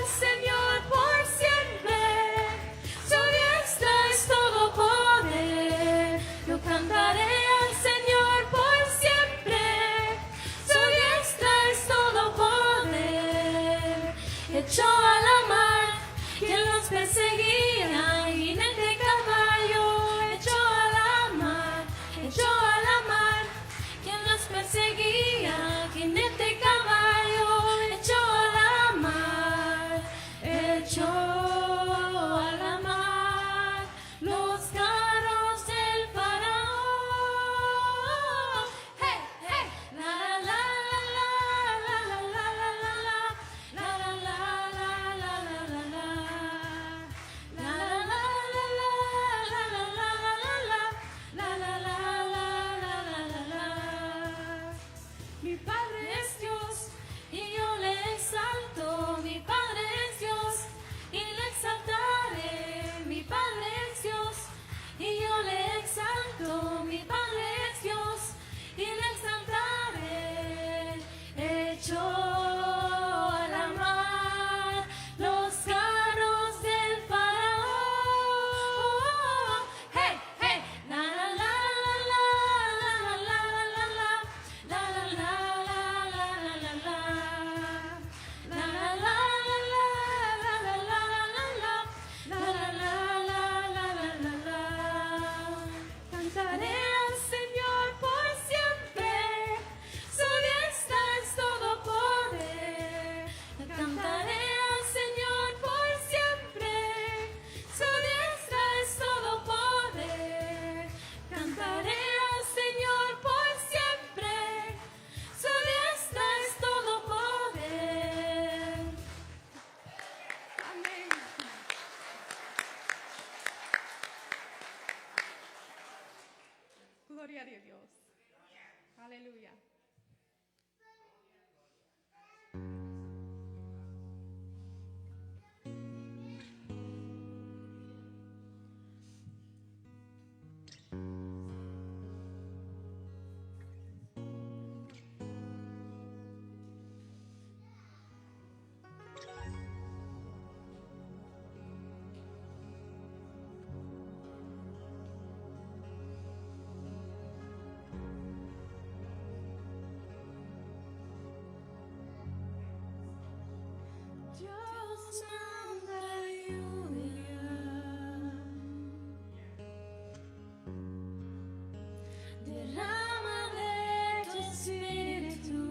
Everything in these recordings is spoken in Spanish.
Señor por siempre. Su diestra es todo poder. Yo cantaré al Señor por siempre. Su diestra es todo poder. Echó a la mar quien los perseguía, jinete caballo. Echó a la mar quien los perseguía, jinete caballo. Echó a la mar los carros del faraón. Hey, hey, la la la la la la la la la la la la la la la. Mi Padre es Dios y yo le exalto. Mi Padre es Dios y le exaltaré. Mi Padre es Dios y yo le exalto. Mi Padre es Dios y le exaltaré. Echó a la mar los carros del faraón. Hey, hey, la la la la la la la la la la la la la la. Cantaré al Señor por siempre. Su diestra es todo poder. Cantaré al Señor por siempre. Su diestra es todo poder. Cantaré al Señor por siempre. Su diestra es todo poder. Amén. Gloria a Dios. Aleluya. Dios manda lluvia, derrama de tu espíritu,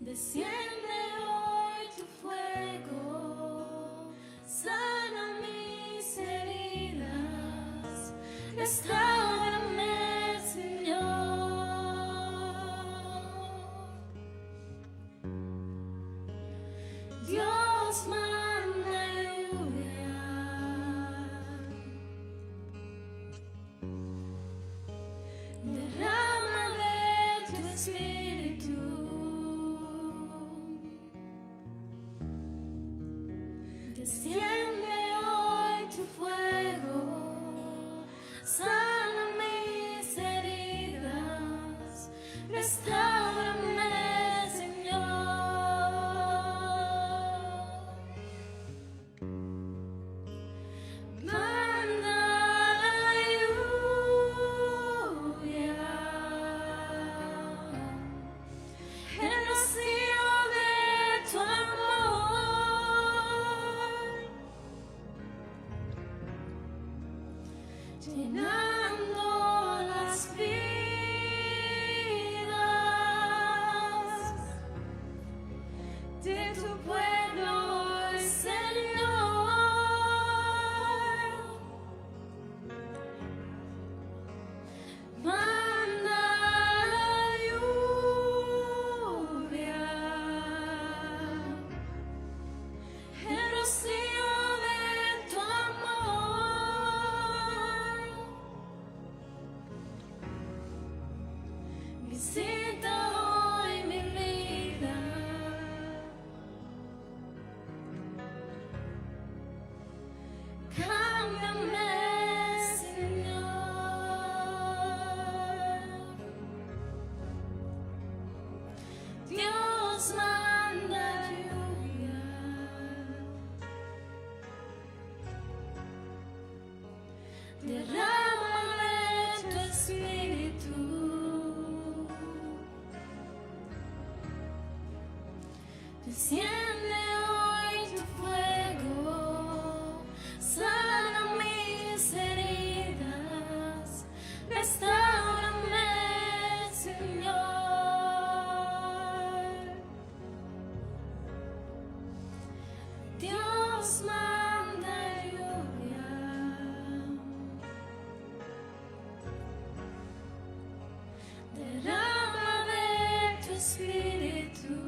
desciende hoy tu fuego, sana mis heridas, restáurame, Señor. Dios manda lluvia, derrama de tu espíritu, desciende hoy tu fuego, sana mis heridas, restáurame, Señor. Manda la lluvia, el rocío de tu amor, llenando las vidas de tu pueblo, Señor. Manda la lluvia, el rocío de tu amor, Dios manda lluvia, derrámame tu espíritu, desciende hoy tu fuego, sana mis heridas, restáurame, Señor. Dios manda lluvia, derrámame tu espíritu,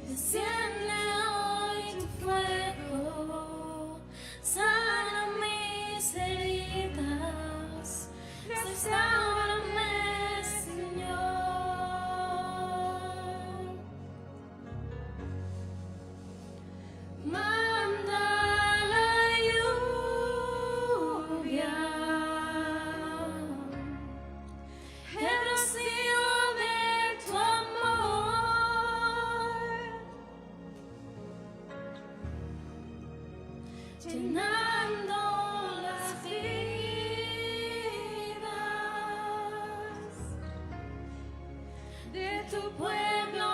desciende hoy tu fuego, sana mis heridas, restáurame, Señor. Manda la lluvia, el rocío de tu amor, llenando las vidas de tu pueblo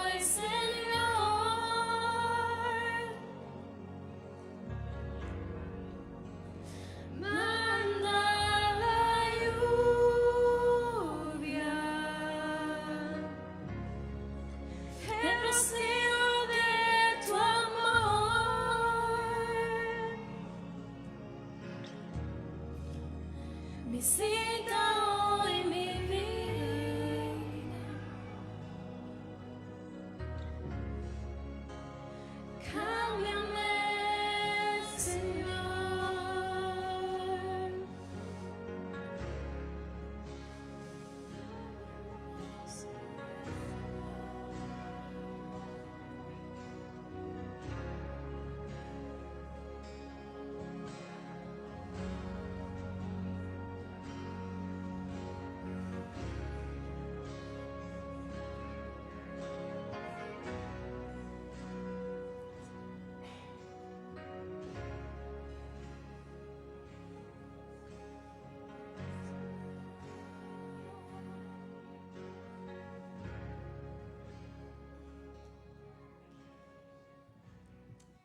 hoy, Señor. Manda la lluvia, el rocío de tu amor, visita hoy mi vida, cámbiame, Señor.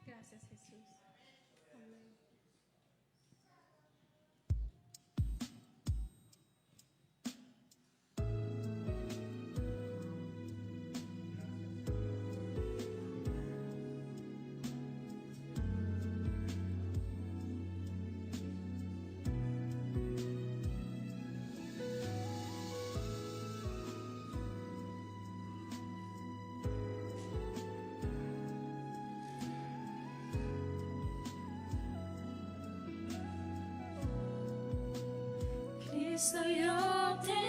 Gracias, Jesús. Amén. Cristo, yo te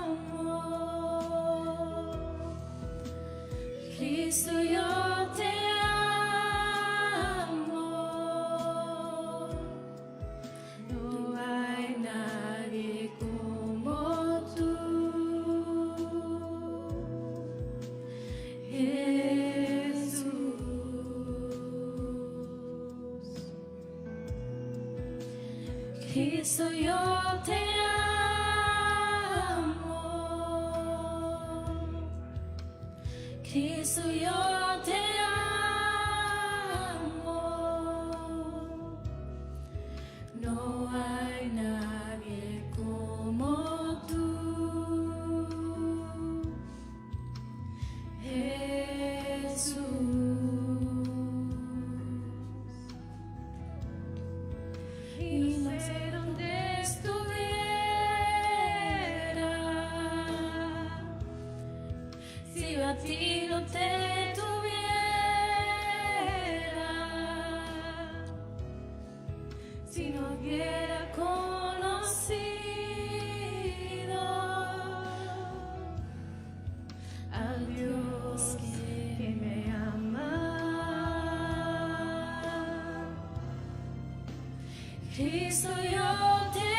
amo. Cristo, yo te amo. No hay nadie como tú, Jesús. Cristo, yo te amo. Cristo, yo te amo. No hay nadie como tú, Jesús. Y no sé dónde estuviera si yo a ti no te tuviera, si no hubiera conocido al Dios que me ama. Cristo, yo te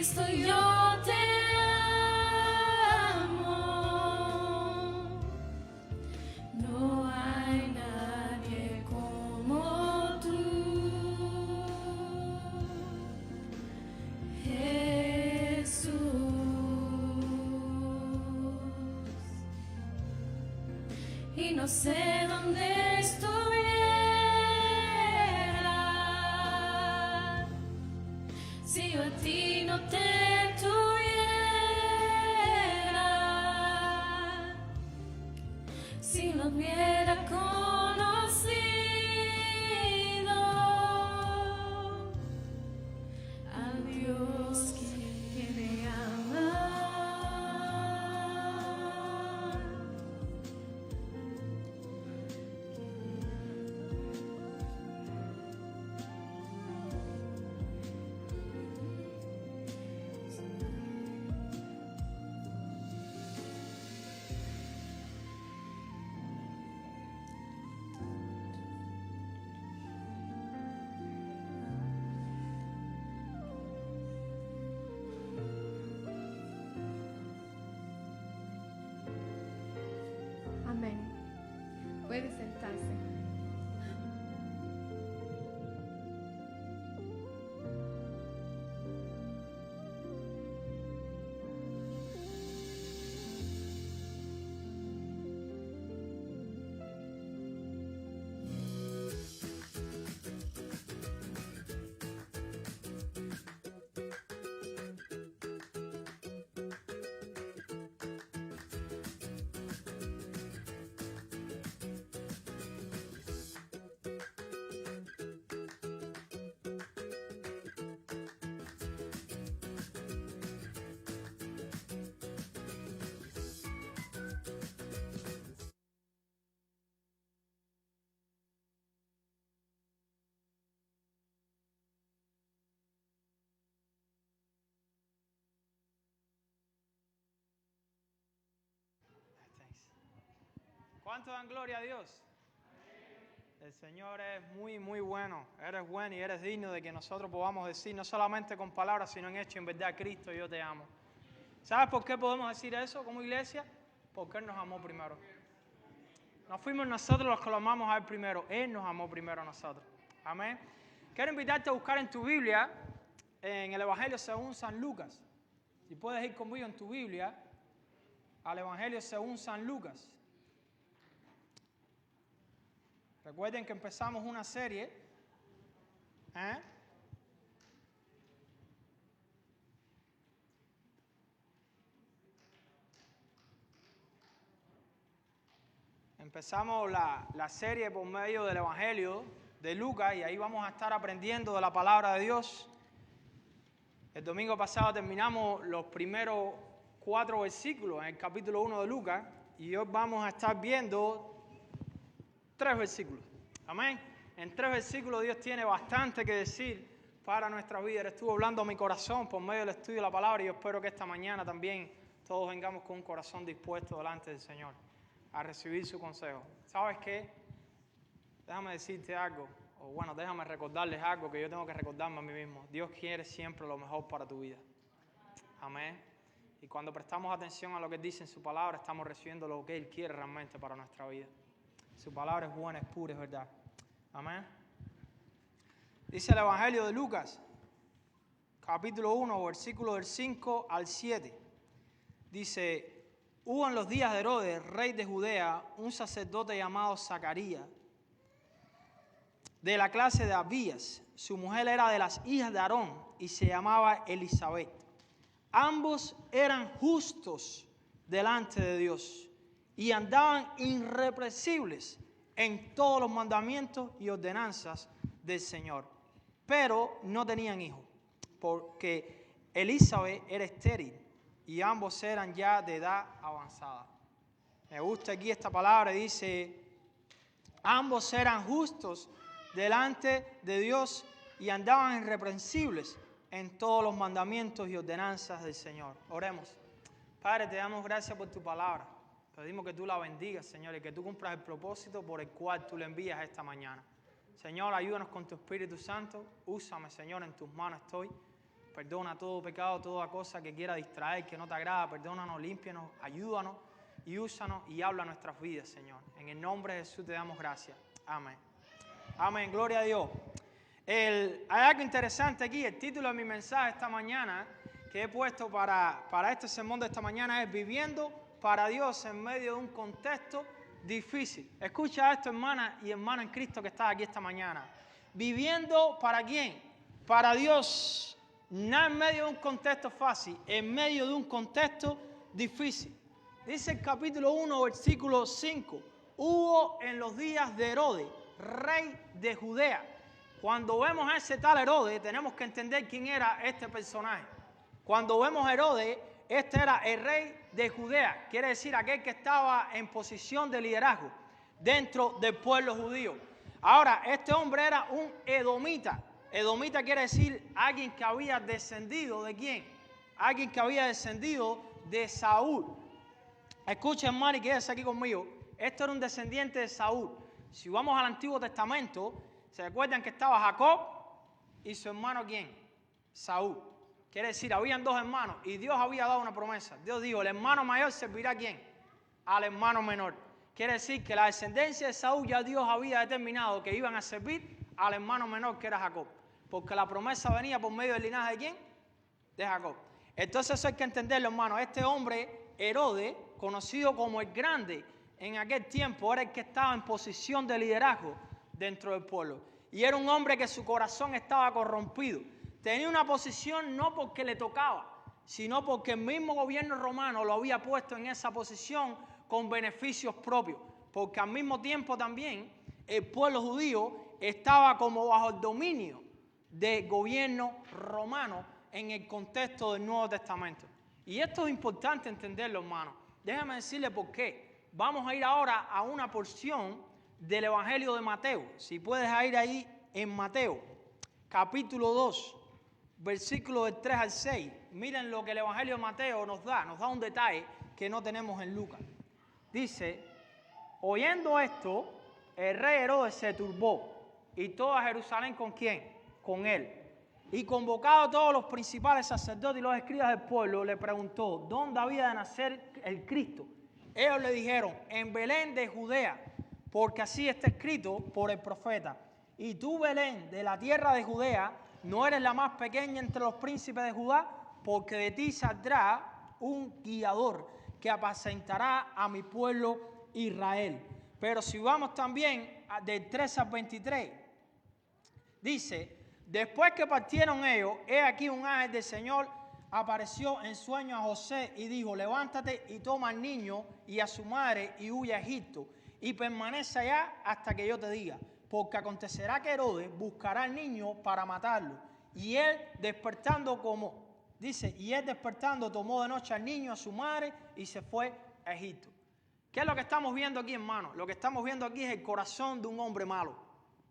Cristo yo te amo. No hay nadie como tú, Jesús. Y no sé dónde estuviera si yo a ti no te tuviera, si no hubiera conocido al Dios que me ama. Amén. Puede sentarse. ¿Cuánto dan gloria a Dios? El Señor es muy, muy bueno. Eres bueno y eres digno de que nosotros podamos decir, no solamente con palabras, sino en hecho, en verdad, Cristo, yo te amo. ¿Sabes por qué podemos decir eso como iglesia? Porque Él nos amó primero. No fuimos nosotros los que lo amamos a Él primero. Él nos amó primero a nosotros. Amén. Quiero invitarte a buscar en tu Biblia, en el Evangelio según San Lucas. Si puedes ir conmigo en tu Biblia, al Evangelio según San Lucas. Recuerden que empezamos una serie. Empezamos la serie por medio del Evangelio de Lucas y ahí vamos a estar aprendiendo de la palabra de Dios. El domingo pasado terminamos los primeros 4 versículos en el capítulo 1 de Lucas y hoy vamos a estar viendo 3 versículos. Amén. En 3 versículos Dios tiene bastante que decir para nuestra vida. Él estuvo hablando a mi corazón por medio del estudio de la palabra y yo espero que esta mañana también todos vengamos con un corazón dispuesto delante del Señor a recibir su consejo. ¿Sabes qué? Déjame decirte algo, o bueno, déjame recordarles algo que yo tengo que recordarme a mí mismo. Dios quiere siempre lo mejor para tu vida. Amén. Y cuando prestamos atención a lo que Él dice en su palabra, estamos recibiendo lo que Él quiere realmente para nuestra vida. Su palabra es buena, es pura, es verdad. Amén. Dice el Evangelio de Lucas, capítulo 1, versículo del 5 al 7. Dice: hubo en los días de Herodes, rey de Judea, un sacerdote llamado Zacarías, de la clase de Abías. Su mujer era de las hijas de Aarón y se llamaba Elizabeth. Ambos eran justos delante de Dios y andaban irreprensibles en todos los mandamientos y ordenanzas del Señor. Pero no tenían hijos, porque Elizabeth era estéril y ambos eran ya de edad avanzada. Me gusta aquí esta palabra, dice, ambos eran justos delante de Dios y andaban irreprensibles en todos los mandamientos y ordenanzas del Señor. Oremos. Padre, te damos gracias por tu palabra. Pedimos que tú la bendigas, Señor, y que tú cumplas el propósito por el cual tú le envías esta mañana. Señor, ayúdanos con tu Espíritu Santo. Úsame, Señor, en tus manos estoy. perdona todo pecado, toda cosa que quiera distraer, que no te agrada, perdónanos, límpianos, ayúdanos y úsanos y habla nuestras vidas, Señor. En el nombre de Jesús te damos gracias. Amén. Amén, gloria a Dios. Hay algo interesante aquí, el título de mi mensaje esta mañana que he puesto para este sermón de esta mañana es Viviendo para Dios en medio de un contexto difícil. Escucha esto, hermana y hermano en Cristo que está aquí esta mañana. Viviendo para quién? Para Dios. No en medio de un contexto fácil, en medio de un contexto difícil. Dice el capítulo 1, versículo 5. Hubo en los días de Herodes, rey de Judea. Cuando vemos a ese tal Herodes, tenemos que entender quién era este personaje. Cuando vemos a Herodes, este era el rey de Judea, quiere decir aquel que estaba en posición de liderazgo dentro del pueblo judío. Ahora, este hombre era un edomita. Edomita quiere decir alguien que había descendido ¿de quién? Alguien que había descendido de Saúl. Escuchen, hermano, y quédese aquí conmigo. Este era un descendiente de Saúl. Si vamos al Antiguo Testamento, ¿se recuerdan que estaba Jacob y su hermano quién? Saúl. Quiere decir, habían dos hermanos y Dios había dado una promesa. Dios dijo, el hermano mayor servirá ¿a quién? Al hermano menor. Quiere decir que la descendencia de Saúl ya Dios había determinado que iban a servir al hermano menor que era Jacob. Porque la promesa venía por medio del linaje ¿de quién? De Jacob. Entonces eso hay que entenderlo, hermano. Este hombre, Herodes, conocido como el Grande, en aquel tiempo era el que estaba en posición de liderazgo dentro del pueblo. Y era un hombre que su corazón estaba corrompido. Tenía una posición no porque le tocaba, sino porque el mismo gobierno romano lo había puesto en esa posición con beneficios propios. Porque al mismo tiempo también el pueblo judío estaba como bajo el dominio del gobierno romano en el contexto del Nuevo Testamento. Y esto es importante entenderlo, hermano. Déjame decirle por qué. Vamos a ir ahora a una porción del Evangelio de Mateo. Si puedes ir ahí en Mateo, capítulo 2. Versículo del 3 al 6. Miren lo que el Evangelio de Mateo nos da un detalle que no tenemos en Lucas. Dice, oyendo esto, el rey Herodes se turbó y toda Jerusalén ¿con quién? Con él. Y convocado todos los principales sacerdotes y los escribas del pueblo, le preguntó, ¿dónde había de nacer el Cristo? Ellos le dijeron, en Belén de Judea, porque así está escrito por el profeta. Y tú, Belén, de la tierra de Judea, no eres la más pequeña entre los príncipes de Judá, porque de ti saldrá un guiador que apacentará a mi pueblo Israel. Pero si vamos también del 3 al 23, dice, después que partieron ellos, he aquí un ángel del Señor apareció en sueño a José y dijo, levántate y toma al niño y a su madre y huye a Egipto y permanece allá hasta que yo te diga. Porque acontecerá que Herodes buscará al niño para matarlo. Y él despertando tomó de noche al niño, a su madre y se fue a Egipto. ¿Qué es lo que estamos viendo aquí, hermano? Lo que estamos viendo aquí es el corazón de un hombre malo.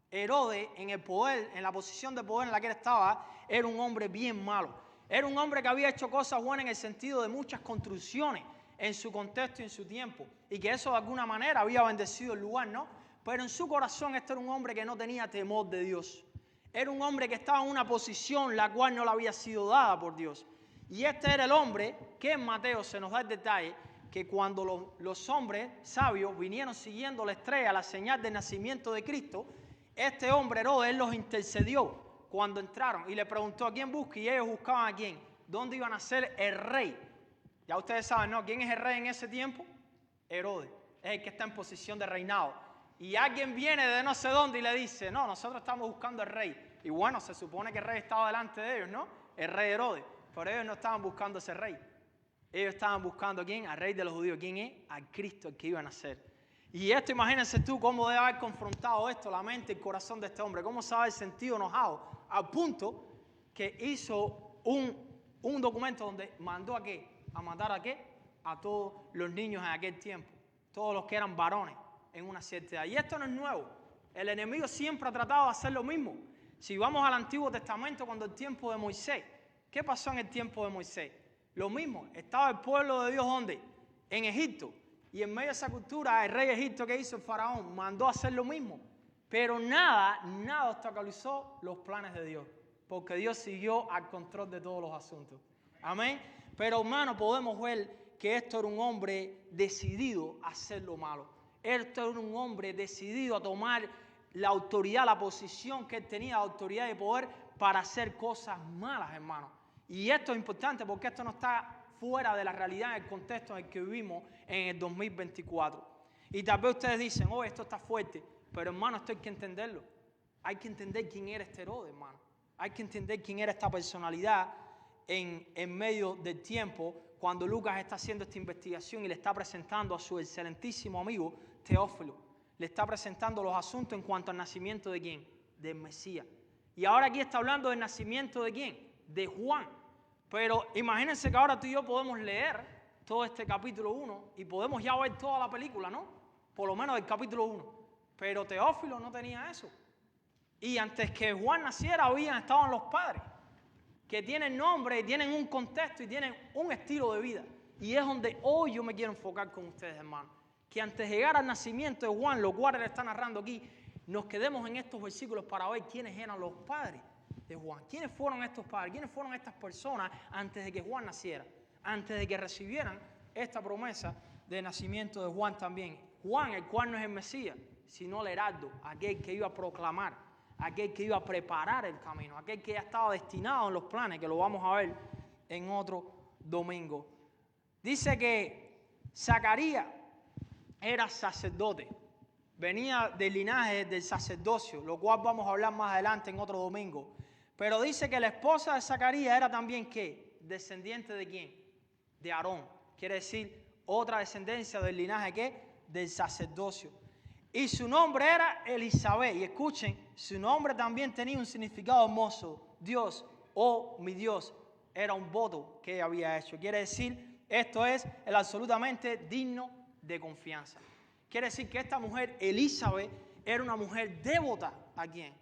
Herodes, en el poder, en la posición de poder en la que él estaba, era un hombre bien malo. Era un hombre que había hecho cosas buenas en el sentido de muchas construcciones en su contexto y en su tiempo. Y que eso de alguna manera había bendecido el lugar, ¿no? Pero en su corazón este era un hombre que no tenía temor de Dios. Era un hombre que estaba en una posición la cual no le había sido dada por Dios. Y este era el hombre que en Mateo se nos da el detalle que cuando los hombres sabios vinieron siguiendo la estrella, la señal del nacimiento de Cristo, este hombre Herodes los intercedió cuando entraron y le preguntó a quién busca y ellos buscaban a quién. ¿Dónde iban a ser el rey? Ya ustedes saben, ¿no? ¿Quién es el rey en ese tiempo? Herodes. Es el que está en posición de reinado. Y alguien viene de no sé dónde y le dice, no, nosotros estamos buscando al rey. Y bueno, se supone que el rey estaba delante de ellos, ¿no? El rey Herodes. Pero ellos no estaban buscando a ese rey. Ellos estaban buscando a quién, al rey de los judíos. ¿Quién es? Al Cristo, el que iban a ser. Y esto, imagínense tú cómo debe haber confrontado esto, la mente y el corazón de este hombre. Cómo se ha sentido enojado. Al punto que hizo un documento donde mandó a qué, a matar a qué, a todos los niños en aquel tiempo. Todos los que eran varones. En una cierta edad. Y esto no es nuevo. El enemigo siempre ha tratado de hacer lo mismo. Si vamos al Antiguo Testamento, cuando el tiempo de Moisés, ¿qué pasó en el tiempo de Moisés? Lo mismo, estaba el pueblo de Dios, ¿dónde? En Egipto. Y en medio de esa cultura, el rey de Egipto, ¿qué hizo el faraón? Mandó a hacer lo mismo. Pero nada obstaculizó los planes de Dios. porque Dios siguió al control de todos los asuntos. Amén. Pero hermano, podemos ver que esto era un hombre decidido a hacer lo malo. Esto era un hombre decidido a tomar la autoridad, la posición que él tenía, la autoridad y poder para hacer cosas malas, hermano. Y esto es importante porque esto no está fuera de la realidad, en el contexto en el que vivimos en el 2024. Y tal vez ustedes dicen, oh, esto está fuerte, pero hermano, esto hay que entenderlo. Hay que entender quién era este Herodes, hermano. Hay que entender quién era esta personalidad en medio del tiempo, cuando Lucas está haciendo esta investigación y le está presentando a su excelentísimo amigo Teófilo. Le está presentando los asuntos en cuanto al nacimiento de ¿quién? Del Mesías. Y ahora aquí está hablando del nacimiento de ¿quién? De Juan. Pero imagínense que ahora tú y yo podemos leer todo este capítulo 1 y podemos ya ver toda la película, ¿no? Por lo menos el capítulo 1. Pero Teófilo no tenía eso. Y antes que Juan naciera estaban los padres, que tienen nombre y tienen un contexto y tienen un estilo de vida. Y es donde hoy yo me quiero enfocar con ustedes, hermanos. Que antes de llegar al nacimiento de Juan, lo cual él está narrando aquí, nos quedemos en estos versículos para ver quiénes eran los padres de Juan. ¿Quiénes fueron estos padres? ¿Quiénes fueron estas personas antes de que Juan naciera? Antes de que recibieran esta promesa de nacimiento de Juan también. Juan, el cual no es el Mesías, sino el heraldo, aquel que iba a proclamar, aquel que iba a preparar el camino, aquel que ya estaba destinado en los planes, que lo vamos a ver en otro domingo. Dice que Zacarías era sacerdote, venía del linaje del sacerdocio, lo cual vamos a hablar más adelante en otro domingo. Pero dice que la esposa de Zacarías era también, ¿qué? Descendiente de ¿quién? De Aarón. Quiere decir, otra descendencia del linaje, ¿qué? Del sacerdocio. Y su nombre era Elizabeth. Y escuchen, su nombre también tenía un significado hermoso. Dios, oh mi Dios, era un voto que ella había hecho. Quiere decir, esto es el absolutamente digno de confianza. Quiere decir que esta mujer, Elizabeth, era una mujer devota. ¿A quién?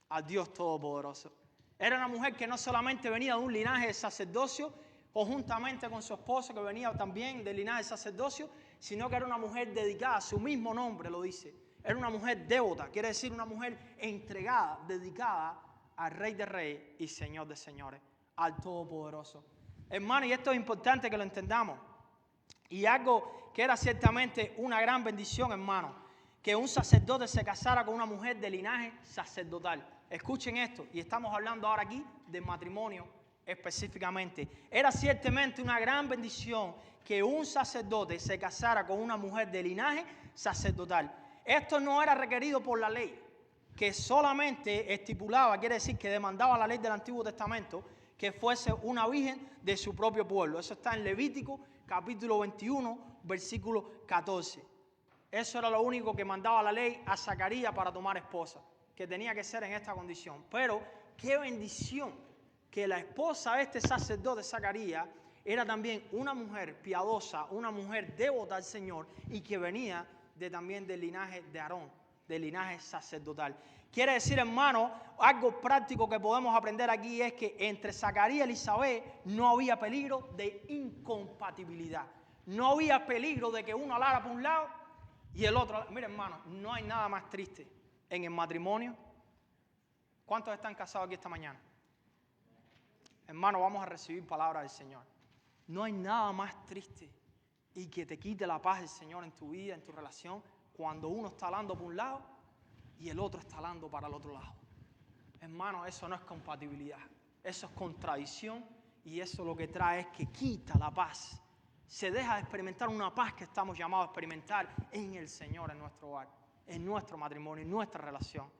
Al Dios Todopoderoso. Era una mujer que no solamente venía de un linaje de sacerdocio, conjuntamente con su esposo que venía también del linaje de sacerdocio, sino que era una mujer dedicada, su mismo nombre lo dice. Era una mujer devota, quiere decir una mujer entregada, dedicada al Rey de Reyes y Señor de Señores, al Todopoderoso. Hermano, y esto es importante que lo entendamos. Y algo que era ciertamente una gran bendición, hermano, que un sacerdote se casara con una mujer de linaje sacerdotal. Escuchen esto, y estamos hablando ahora aquí de matrimonio específicamente. Era ciertamente una gran bendición que un sacerdote se casara con una mujer de linaje sacerdotal. Esto no era requerido por la ley, que solamente estipulaba, quiere decir que demandaba la ley del Antiguo Testamento, que fuese una virgen de su propio pueblo. Eso está en Levítico capítulo 21, versículo 14. Eso era lo único que mandaba la ley a Zacarías para tomar esposa, que tenía que ser en esta condición. Pero qué bendición que la esposa de este sacerdote Zacarías era también una mujer piadosa, una mujer devota al Señor y que venía también del linaje de Aarón, del linaje sacerdotal. Quiere decir, hermano, algo práctico que podemos aprender aquí es que entre Zacarías y Elizabeth no había peligro de incompatibilidad. No había peligro de que uno alara por un lado y el otro. Mira, hermano, no hay nada más triste en el matrimonio. ¿Cuántos están casados aquí esta mañana? Hermano, vamos a recibir palabra del Señor. No hay nada más triste y que te quite la paz del Señor en tu vida, en tu relación, cuando uno está hablando por un lado y el otro está hablando para el otro lado. Hermano, eso no es compatibilidad, eso es contradicción y eso lo que trae es que quita la paz. Se deja de experimentar una paz que estamos llamados a experimentar en el Señor, en nuestro hogar, en nuestro matrimonio, en nuestra relación.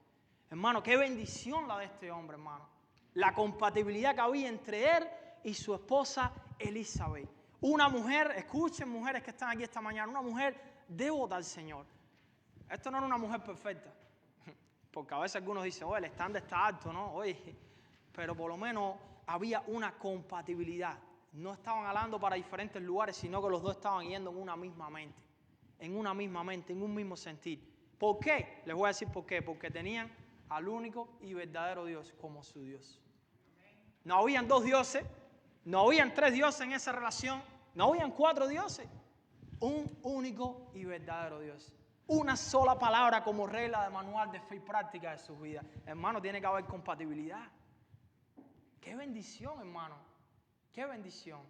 Hermano, qué bendición la de este hombre, hermano. La compatibilidad que había entre él y su esposa Elizabeth. Una mujer, escuchen mujeres que están aquí esta mañana, una mujer devota al Señor. Esto no era una mujer perfecta, porque a veces algunos dicen, oye, el estándar está alto, ¿no? Oye, pero por lo menos había una compatibilidad. No estaban hablando para diferentes lugares, sino que los dos estaban yendo en una misma mente, en un mismo sentir. ¿Por qué? Les voy a decir por qué. Porque tenían al único y verdadero Dios como su Dios. No habían dos dioses, no habían tres dioses en esa relación, no habían cuatro dioses. Un único y verdadero Dios. Una sola palabra como regla de manual de fe y práctica de sus vidas. Hermano, tiene que haber compatibilidad. Qué bendición, hermano. Qué bendición.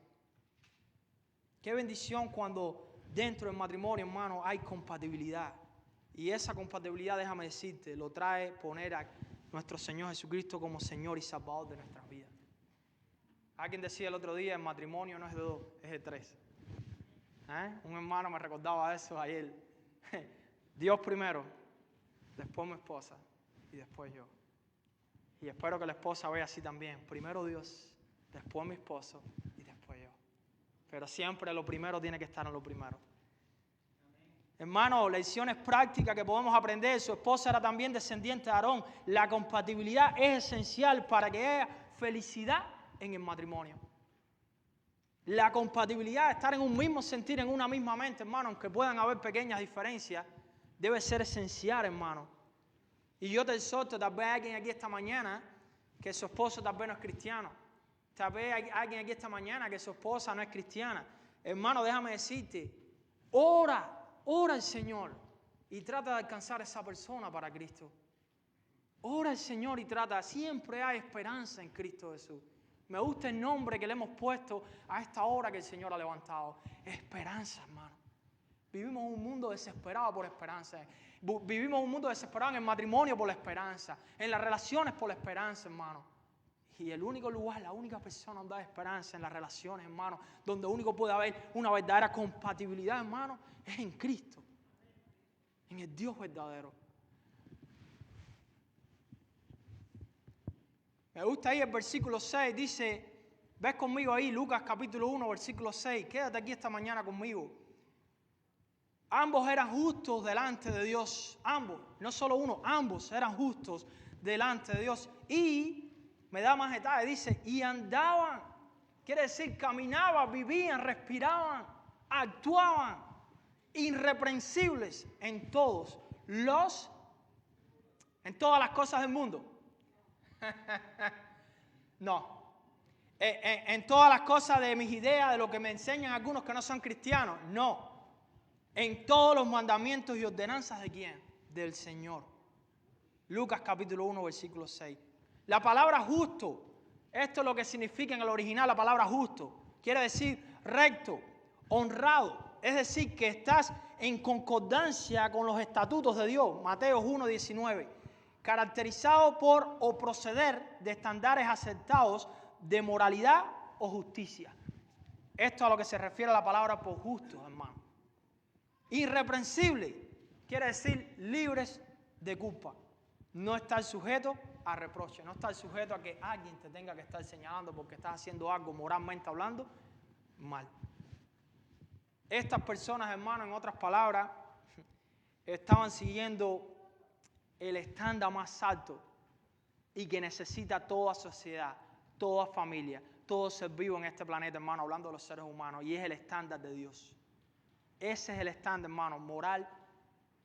Qué bendición cuando dentro del matrimonio, hermano, hay compatibilidad. Y esa compatibilidad, déjame decirte, lo trae poner a nuestro Señor Jesucristo como Señor y Salvador de nuestras vidas. Alguien decía el otro día, el matrimonio no es de dos, es de tres. Un hermano me recordaba eso ayer. Dios primero, después mi esposa y después yo. Y espero que la esposa vea así también. Primero Dios, después mi esposo y después yo. Pero siempre lo primero tiene que estar en lo primero. Hermano, lecciones prácticas que podemos aprender. Su esposa era también descendiente de Aarón. La compatibilidad es esencial para que haya felicidad en el matrimonio. La compatibilidad, estar en un mismo sentir, en una misma mente, hermano, aunque puedan haber pequeñas diferencias, debe ser esencial, hermano. Y yo te exhorto, tal vez hay alguien aquí esta mañana que su esposo tal vez no es cristiano. Tal vez hay alguien aquí esta mañana que su esposa no es cristiana. Hermano, déjame decirte, ora al Señor y trata de alcanzar a esa persona para Cristo. Ora al Señor y trata, siempre hay esperanza en Cristo Jesús. Me gusta el nombre que le hemos puesto a esta hora que el Señor ha levantado. Esperanza, hermano. Vivimos en un mundo desesperado por esperanza. Vivimos en un mundo desesperado en el matrimonio por la esperanza. En las relaciones por la esperanza, hermano. Y el único lugar, la única persona donde hay esperanza en las relaciones, hermano, donde único puede haber una verdadera compatibilidad, hermano, es en Cristo. En el Dios verdadero. Me gusta ahí el versículo 6, dice, ves conmigo ahí, Lucas capítulo 1, versículo 6, quédate aquí esta mañana conmigo. Ambos eran justos delante de Dios, ambos, no solo uno, ambos eran justos delante de Dios. Y, me da más detalles, dice, y andaban, quiere decir, caminaban, vivían, respiraban, actuaban, irreprensibles en todas las cosas del mundo. No. En todas las cosas de mis ideas, de lo que me enseñan algunos que no son cristianos. No. En todos los mandamientos y ordenanzas de ¿quién? Del Señor. Lucas capítulo 1, versículo 6. La palabra justo, esto es lo que significa en el original la palabra justo. Quiere decir recto, honrado. Es decir, que estás en concordancia con los estatutos de Dios. Mateo 1, 19. Caracterizado por o proceder de estándares aceptados de moralidad o justicia. Esto a lo que se refiere a la palabra por justo, hermano. Irreprensible quiere decir libres de culpa. No estar sujeto a reproche, no estar sujeto a que alguien te tenga que estar señalando porque estás haciendo algo moralmente hablando mal. Estas personas, hermano, en otras palabras, estaban siguiendo el estándar más alto y que necesita toda sociedad, toda familia, todo ser vivo en este planeta, hermano, hablando de los seres humanos, y es el estándar de Dios. Ese es el estándar, hermano, moral,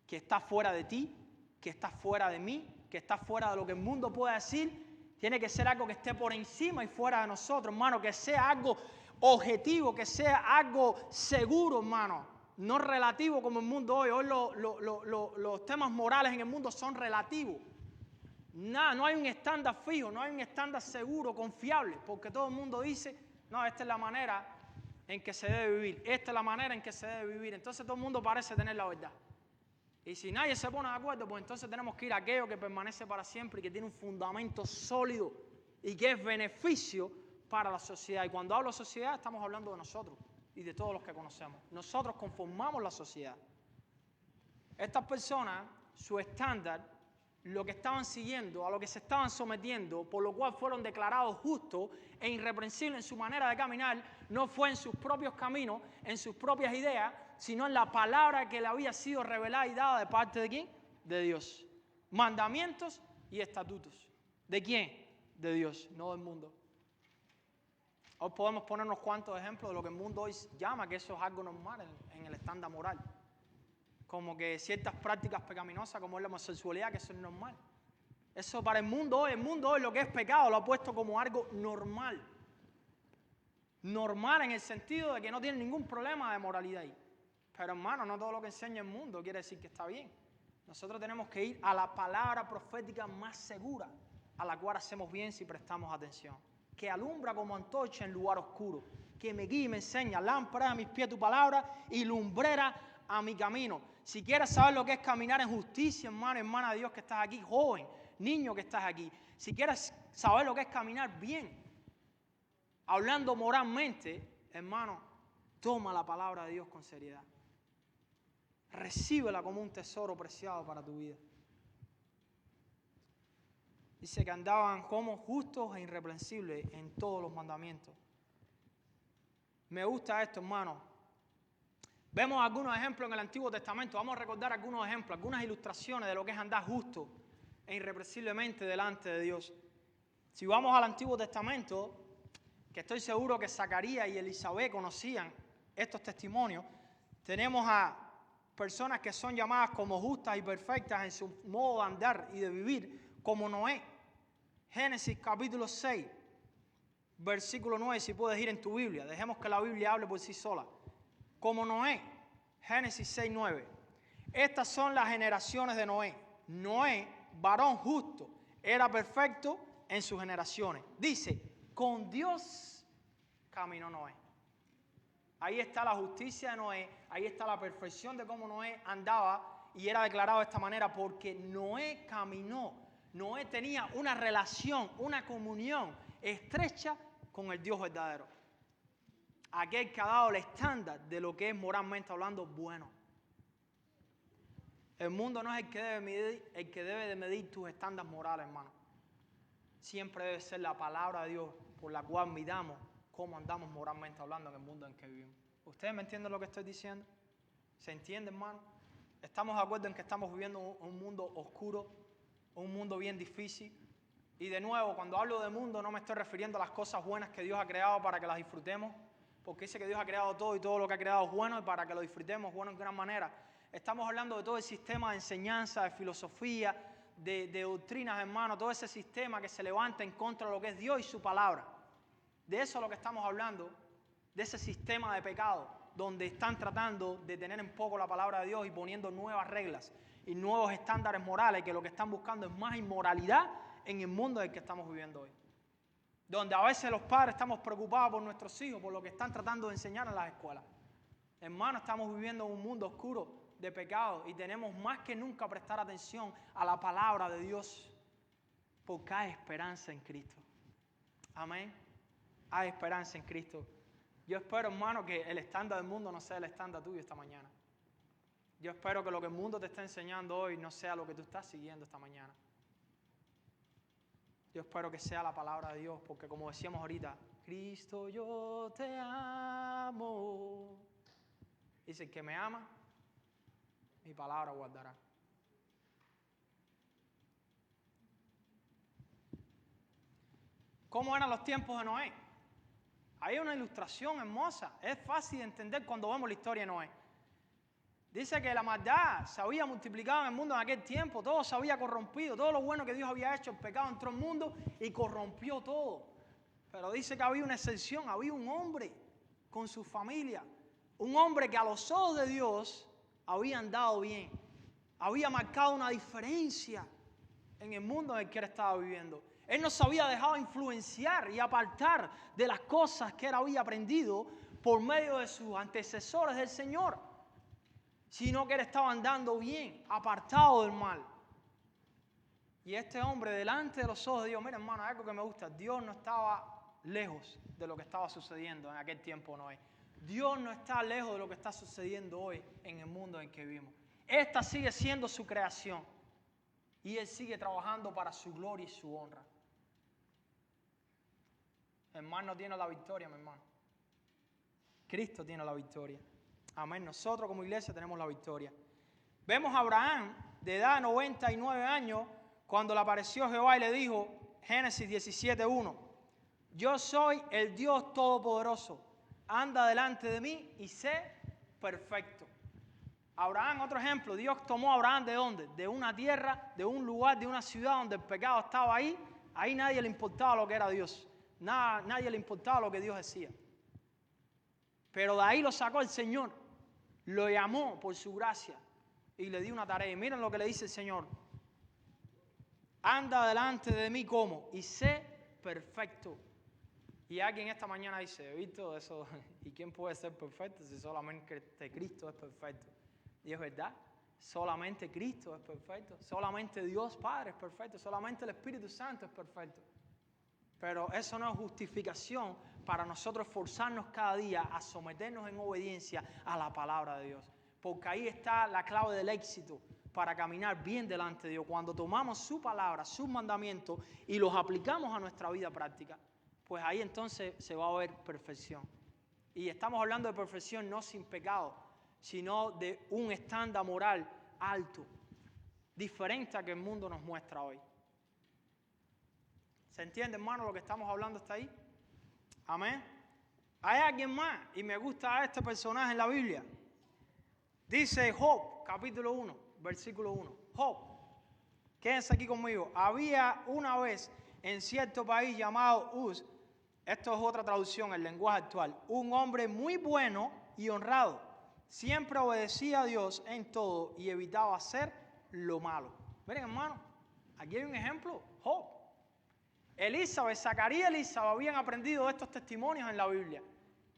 que está fuera de ti, que está fuera de mí, que está fuera de lo que el mundo puede decir. Tiene que ser algo que esté por encima y fuera de nosotros, hermano, que sea algo objetivo, que sea algo seguro, hermano. No relativo como el mundo hoy. Hoy los temas morales en el mundo son relativos. Nada, no hay un estándar fijo, no hay un estándar seguro, confiable, porque todo el mundo dice, no, esta es la manera en que se debe vivir, esta es la manera en que se debe vivir. Entonces todo el mundo parece tener la verdad. Y si nadie se pone de acuerdo, pues entonces tenemos que ir a aquello que permanece para siempre y que tiene un fundamento sólido y que es beneficio para la sociedad. Y cuando hablo de sociedad, estamos hablando de nosotros y de todos los que conocemos. Nosotros conformamos la sociedad. Estas personas, su estándar, lo que estaban siguiendo, a lo que se estaban sometiendo, por lo cual fueron declarados justos e irreprensibles en su manera de caminar, no fue en sus propios caminos, en sus propias ideas, sino en la palabra que le había sido revelada y dada de parte de ¿quién? De Dios. Mandamientos y estatutos. ¿De quién? De Dios, no del mundo. Hoy podemos poner unos cuantos ejemplos de lo que el mundo hoy llama que eso es algo normal en el estándar moral. Como que ciertas prácticas pecaminosas como es la homosexualidad, que eso es normal. Eso para el mundo hoy lo que es pecado lo ha puesto como algo normal. Normal en el sentido de que no tiene ningún problema de moralidad ahí. Pero hermano, no todo lo que enseña el mundo quiere decir que está bien. Nosotros tenemos que ir a la palabra profética más segura, a la cual hacemos bien si prestamos atención, que alumbra como antorcha en lugar oscuro, que me guía y me enseña, lámpara a mis pies tu palabra y lumbrera a mi camino. Si quieres saber lo que es caminar en justicia, hermano, hermana de Dios que estás aquí, joven, niño que estás aquí, si quieres saber lo que es caminar bien, hablando moralmente, hermano, toma la palabra de Dios con seriedad. Recíbela como un tesoro preciado para tu vida. Dice que andaban como justos e irreprensibles en todos los mandamientos. Me gusta esto, hermano. Vemos algunos ejemplos en el Antiguo Testamento. Vamos a recordar algunos ejemplos, algunas ilustraciones de lo que es andar justo e irreprensiblemente delante de Dios. Si vamos al Antiguo Testamento, que estoy seguro que Zacarías y Elizabeth conocían estos testimonios, tenemos a personas que son llamadas como justas y perfectas en su modo de andar y de vivir, como Noé. Génesis capítulo 6, versículo 9, si puedes ir en tu Biblia. Dejemos que la Biblia hable por sí sola. Como Noé, Génesis 6, 9. Estas son las generaciones de Noé. Noé, varón justo, era perfecto en sus generaciones. Dice, con Dios caminó Noé. Ahí está la justicia de Noé, ahí está la perfección de cómo Noé andaba y era declarado de esta manera porque Noé caminó. Noé tenía una relación, una comunión estrecha con el Dios verdadero. Aquel que ha dado el estándar de lo que es moralmente hablando bueno. El mundo no es el que debe de medir tus estándares morales, hermano. Siempre debe ser la palabra de Dios por la cual midamos cómo andamos moralmente hablando en el mundo en que vivimos. ¿Ustedes me entienden lo que estoy diciendo? ¿Se entiende, hermano? ¿Estamos de acuerdo en que estamos viviendo un mundo oscuro, un mundo bien difícil? Y de nuevo, cuando hablo de mundo no me estoy refiriendo a las cosas buenas que Dios ha creado para que las disfrutemos, porque dice que Dios ha creado todo y todo lo que ha creado es bueno y para que lo disfrutemos bueno en gran manera. Estamos hablando de todo el sistema de enseñanza, de filosofía, de doctrinas, hermano, todo ese sistema que se levanta en contra de lo que es Dios y su palabra. De eso es lo que estamos hablando, de ese sistema de pecado, donde están tratando de tener en poco la palabra de Dios y poniendo nuevas reglas y nuevos estándares morales, que lo que están buscando es más inmoralidad en el mundo en el que estamos viviendo hoy. Donde a veces los padres estamos preocupados por nuestros hijos, por lo que están tratando de enseñar en las escuelas. Hermano, estamos viviendo en un mundo oscuro de pecado y tenemos más que nunca prestar atención a la palabra de Dios, porque hay esperanza en Cristo. Amén. Hay esperanza en Cristo. Yo espero, hermano, que el estándar del mundo no sea el estándar tuyo esta mañana. Yo espero que lo que el mundo te está enseñando hoy no sea lo que tú estás siguiendo esta mañana. Yo espero que sea la palabra de Dios, porque como decíamos ahorita, Cristo, yo te amo. Dice, el que me ama, mi palabra guardará. ¿Cómo eran los tiempos de Noé? Hay una ilustración hermosa. Es fácil de entender cuando vemos la historia de Noé. Dice que la maldad se había multiplicado en el mundo en aquel tiempo. Todo se había corrompido. Todo lo bueno que Dios había hecho, el pecado entró al mundo y corrompió todo. Pero dice que había una excepción. Había un hombre con su familia. Un hombre que a los ojos de Dios había andado bien. Había marcado una diferencia en el mundo en el que él estaba viviendo. Él no se había dejado influenciar y apartar de las cosas que él había aprendido por medio de sus antecesores del Señor, sino que él estaba andando bien, apartado del mal. Y este hombre, delante de los ojos de Dios, mira, hermano, algo que me gusta, Dios no estaba lejos de lo que estaba sucediendo en aquel tiempo, Noé. Dios no está lejos de lo que está sucediendo hoy en el mundo en que vivimos. Esta sigue siendo su creación y Él sigue trabajando para su gloria y su honra. El mal no tiene la victoria, mi hermano. Cristo tiene la victoria. Amén. Nosotros como iglesia tenemos la victoria. Vemos a Abraham de edad de 99 años cuando le apareció Jehová y le dijo, Génesis 17:1, yo soy el Dios Todopoderoso, anda delante de mí y sé perfecto. Abraham, otro ejemplo, Dios tomó a Abraham ¿de dónde? De una tierra, de un lugar, de una ciudad donde el pecado estaba ahí. Ahí nadie le importaba lo que era Dios. Nadie le importaba lo que Dios decía. Pero de ahí lo sacó el Señor. Lo llamó por su gracia y le dio una tarea. Y miren lo que le dice el Señor. Anda delante de mí como y sé perfecto. Y alguien esta mañana dice, Víctor, eso, ¿y quién puede ser perfecto si solamente Cristo es perfecto? Y es verdad, solamente Cristo es perfecto, solamente Dios Padre es perfecto, solamente el Espíritu Santo es perfecto. Pero eso no es justificación para nosotros esforzarnos cada día a someternos en obediencia a la palabra de Dios. Porque ahí está la clave del éxito para caminar bien delante de Dios. Cuando tomamos su palabra, sus mandamientos y los aplicamos a nuestra vida práctica, pues ahí entonces se va a ver perfección. Y estamos hablando de perfección no sin pecado, sino de un estándar moral alto, diferente a que el mundo nos muestra hoy. ¿Se entiende, hermano, lo que estamos hablando hasta ahí? Amén. Hay alguien más, y me gusta este personaje en la Biblia. Dice Job, capítulo 1, versículo 1. Job, quédense aquí conmigo. Había una vez en cierto país llamado Uz, esto es otra traducción, el lenguaje actual, un hombre muy bueno y honrado. Siempre obedecía a Dios en todo y evitaba hacer lo malo. Miren, hermano, aquí hay un ejemplo, Job. Elizabeth, Zacarías y Elizabeth habían aprendido de estos testimonios en la Biblia.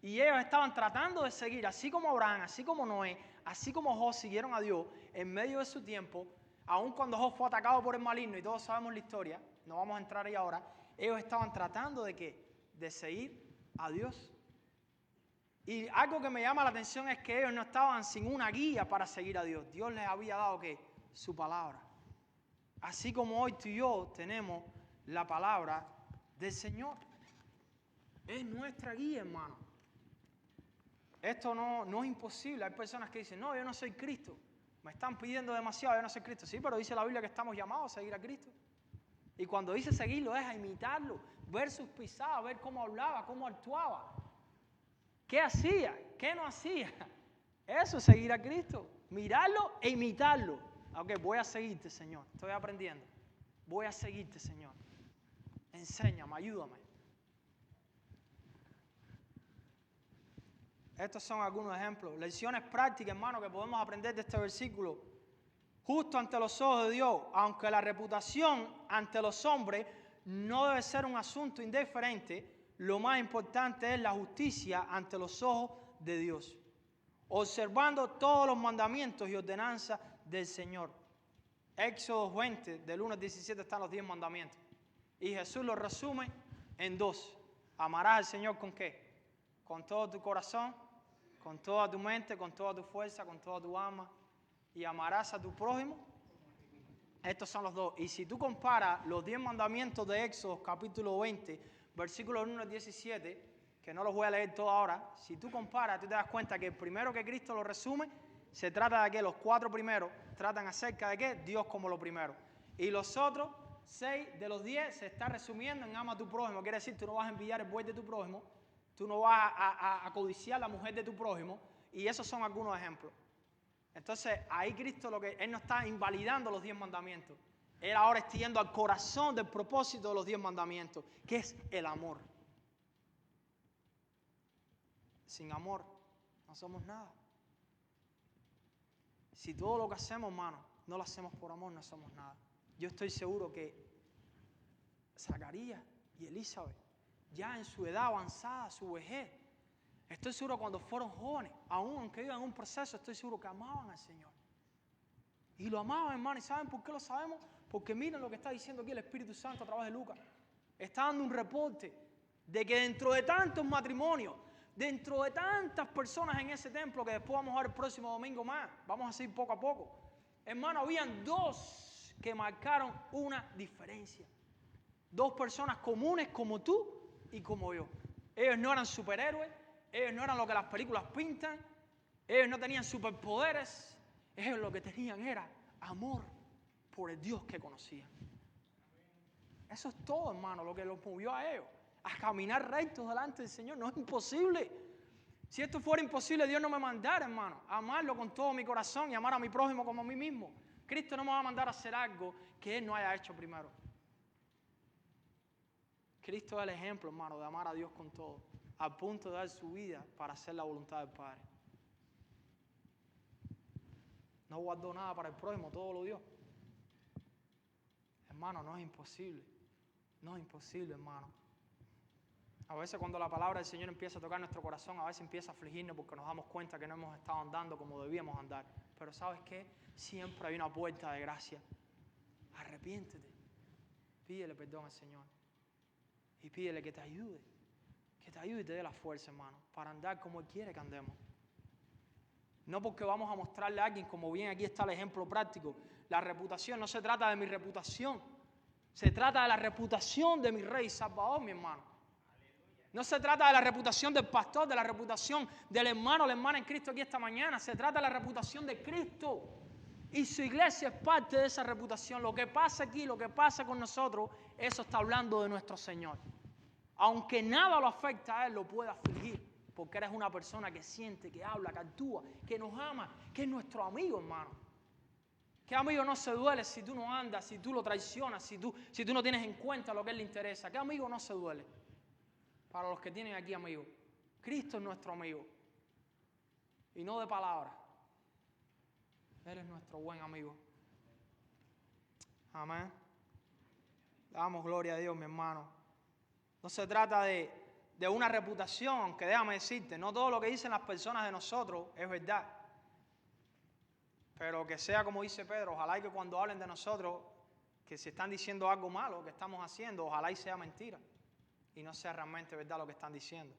Y ellos estaban tratando de seguir, así como Abraham, así como Noé, así como Job siguieron a Dios en medio de su tiempo, aun cuando Job fue atacado por el maligno, y todos sabemos la historia, no vamos a entrar ahí ahora, ellos estaban tratando de ¿qué? De seguir a Dios. Y algo que me llama la atención es que ellos no estaban sin una guía para seguir a Dios. Dios les había dado ¿qué? Su palabra. Así como hoy tú y yo tenemos la palabra del Señor. Es nuestra guía, hermano. Esto no es imposible. Hay personas que dicen, no, yo no soy Cristo. Me están pidiendo demasiado, yo no soy Cristo. Sí, pero dice la Biblia que estamos llamados a seguir a Cristo. Y cuando dice seguirlo es a imitarlo, ver sus pisadas, ver cómo hablaba, cómo actuaba. ¿Qué hacía? ¿Qué no hacía? Eso es seguir a Cristo. Mirarlo e imitarlo. Ok, voy a seguirte, Señor. Estoy aprendiendo. Voy a seguirte, Señor. Enséñame, ayúdame. Estos son algunos ejemplos. Lecciones prácticas, hermano, que podemos aprender de este versículo. Justo ante los ojos de Dios, aunque la reputación ante los hombres no debe ser un asunto indiferente, lo más importante es la justicia ante los ojos de Dios, observando todos los mandamientos y ordenanzas del Señor. Éxodo 20, del 1 al 17 están los 10 mandamientos. Y Jesús los resume en 2. Amarás al Señor ¿con qué? Con todo tu corazón, con toda tu mente, con toda tu fuerza, con toda tu alma. Y amarás a tu prójimo. Estos son los 2. Y si tú comparas los 10 mandamientos de Éxodo, capítulo 20, versículos 1 al 17, que no los voy a leer todos ahora, si tú comparas, tú te das cuenta que el primero que Cristo lo resume, se trata de que los 4 primeros tratan acerca de qué? Dios como lo primero. Y los otros 6 de los 10 se está resumiendo en ama a tu prójimo. Quiere decir, tú no vas a envidiar el buey de tu prójimo, tú no vas a codiciar la mujer de tu prójimo, y esos son algunos ejemplos. Entonces, ahí Cristo Él no está invalidando los 10 mandamientos. Él ahora está yendo al corazón del propósito de los 10 mandamientos, que es el amor. Sin amor no somos nada. Si todo lo que hacemos, hermano, no lo hacemos por amor, no somos nada. Yo estoy seguro que Zacarías y Elizabeth, ya en su edad avanzada, su vejez, estoy seguro cuando fueron jóvenes, aún aunque iban en un proceso, estoy seguro que amaban al Señor. Y lo amaban, hermano. ¿Y saben por qué lo sabemos? Porque miren lo que está diciendo aquí el Espíritu Santo a través de Lucas. Está dando un reporte de que dentro de tantos matrimonios, dentro de tantas personas en ese templo, que después vamos a ver el próximo domingo más, vamos a seguir poco a poco, hermano, habían 2 que marcaron una diferencia. 2 personas comunes como tú y como yo. Ellos no eran superhéroes, ellos no eran lo que las películas pintan, ellos no tenían superpoderes, ellos lo que tenían era amor por el Dios que conocían. Eso es todo, hermano, lo que los movió a ellos, a caminar rectos delante del Señor. No es imposible. Si esto fuera imposible, Dios no me mandara, hermano, a amarlo con todo mi corazón y amar a mi prójimo como a mí mismo. Cristo no me va a mandar a hacer algo que Él no haya hecho primero. Cristo es el ejemplo, hermano, de amar a Dios con todo, al punto de dar su vida para hacer la voluntad del Padre. No guardó nada para el prójimo, todo lo dio. Hermano, no es imposible. No es imposible, hermano. A veces cuando la palabra del Señor empieza a tocar nuestro corazón, a veces empieza a afligirnos porque nos damos cuenta que no hemos estado andando como debíamos andar. Pero ¿sabes qué? Siempre hay una puerta de gracia. Arrepiéntete. Pídele perdón al Señor. Y pídele que te ayude. Que te ayude y te dé la fuerza, hermano, para andar como Él quiere que andemos. No porque vamos a mostrarle a alguien, como bien aquí está el ejemplo práctico. La reputación no se trata de mi reputación. Se trata de la reputación de mi Rey Salvador, mi hermano. No se trata de la reputación del pastor, de la reputación del hermano o la hermana en Cristo aquí esta mañana. Se trata de la reputación de Cristo. Y su iglesia es parte de esa reputación. Lo que pasa aquí, lo que pasa con nosotros, eso está hablando de nuestro Señor. Aunque nada lo afecta a Él, lo puede afligir. Porque eres una persona que siente, que habla, que actúa, que nos ama, que es nuestro amigo, hermano. ¿Qué amigo no se duele si tú no andas, si tú lo traicionas, si tú no tienes en cuenta lo que a Él le interesa? ¿Qué amigo no se duele? Para los que tienen aquí amigos, Cristo es nuestro amigo. Y no de palabras. Él es nuestro buen amigo. Amén. Damos gloria a Dios, mi hermano. No se trata de una reputación, aunque déjame decirte, no todo lo que dicen las personas de nosotros es verdad. Pero que sea como dice Pedro, ojalá y que cuando hablen de nosotros, que si están diciendo algo malo que estamos haciendo, ojalá y sea mentira. Y no sea realmente verdad lo que están diciendo.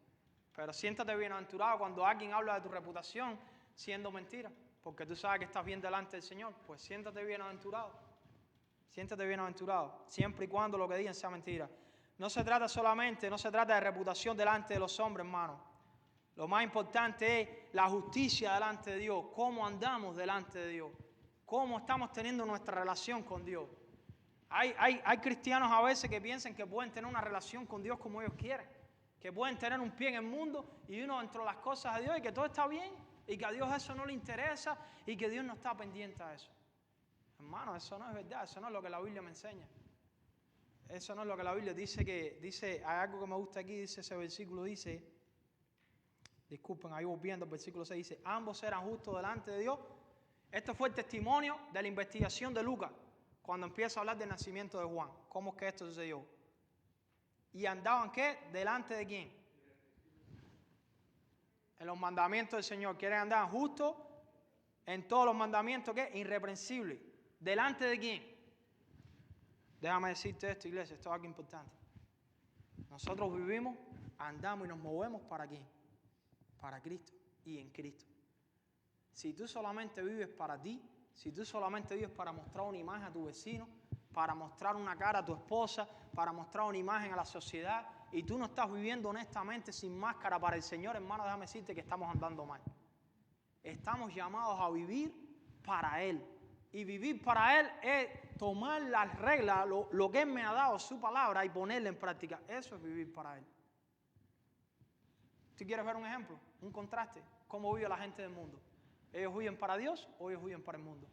Pero siéntate bienaventurado cuando alguien habla de tu reputación siendo mentira, porque tú sabes que estás bien delante del Señor. Pues siéntate bienaventurado. Siéntate bienaventurado, siempre y cuando lo que digan sea mentira. No se trata de reputación delante de los hombres, hermano. Lo más importante es la justicia delante de Dios, cómo andamos delante de Dios, cómo estamos teniendo nuestra relación con Dios. Hay cristianos a veces que piensan que pueden tener una relación con Dios como ellos quieren, que pueden tener un pie en el mundo y uno dentro de las cosas de Dios y que todo está bien y que a Dios eso no le interesa y que Dios no está pendiente a eso. Hermano, eso no es verdad, eso no es lo que la Biblia me enseña. Eso no es lo que la Biblia dice, hay algo que me gusta aquí, dice ese versículo, disculpen, ahí voy viendo el versículo 6, dice, ambos eran justos delante de Dios. Esto fue el testimonio de la investigación de Lucas, cuando empieza a hablar del nacimiento de Juan. ¿Cómo es que esto sucedió? ¿Y andaban qué? ¿Delante de quién? En los mandamientos del Señor. ¿Quieren andar justos? En todos los mandamientos, ¿qué? Irreprensibles. ¿Delante de quién? Déjame decirte esto, iglesia, esto es algo importante. Nosotros vivimos, andamos y nos movemos ¿para quién? Para Cristo y en Cristo. Si tú solamente vives para ti, si tú solamente vives para mostrar una imagen a tu vecino, para mostrar una cara a tu esposa, para mostrar una imagen a la sociedad, y tú no estás viviendo honestamente sin máscara para el Señor, hermano, déjame decirte que estamos andando mal. Estamos llamados a vivir para Él. Y vivir para Él es tomar las reglas, lo que Él me ha dado, su palabra, y ponerla en práctica. Eso es vivir para Él. ¿Tú quieres ver un ejemplo? Un contraste. ¿Cómo vive la gente del mundo? ¿Ellos viven para Dios o ellos viven para el mundo?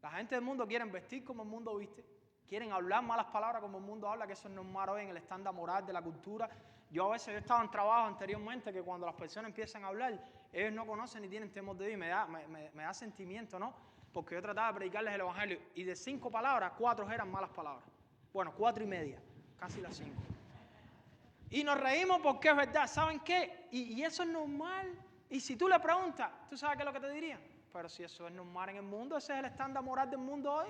La gente del mundo quiere vestir como el mundo viste. Quieren hablar malas palabras como el mundo habla, que eso es normal hoy en el estándar moral de la cultura. Yo he estado en trabajo anteriormente que cuando las personas empiezan a hablar, ellos no conocen ni tienen temor de Dios. Me da sentimiento, ¿no? Porque yo trataba de predicarles el Evangelio y de 5 palabras, 4 eran malas palabras. Bueno, 4 y media, casi las 5. Y nos reímos porque es verdad, ¿saben qué? Y eso es normal. Y si tú le preguntas, ¿tú sabes qué es lo que te dirían? Pero si eso es normal en el mundo, ese es el estándar moral del mundo hoy.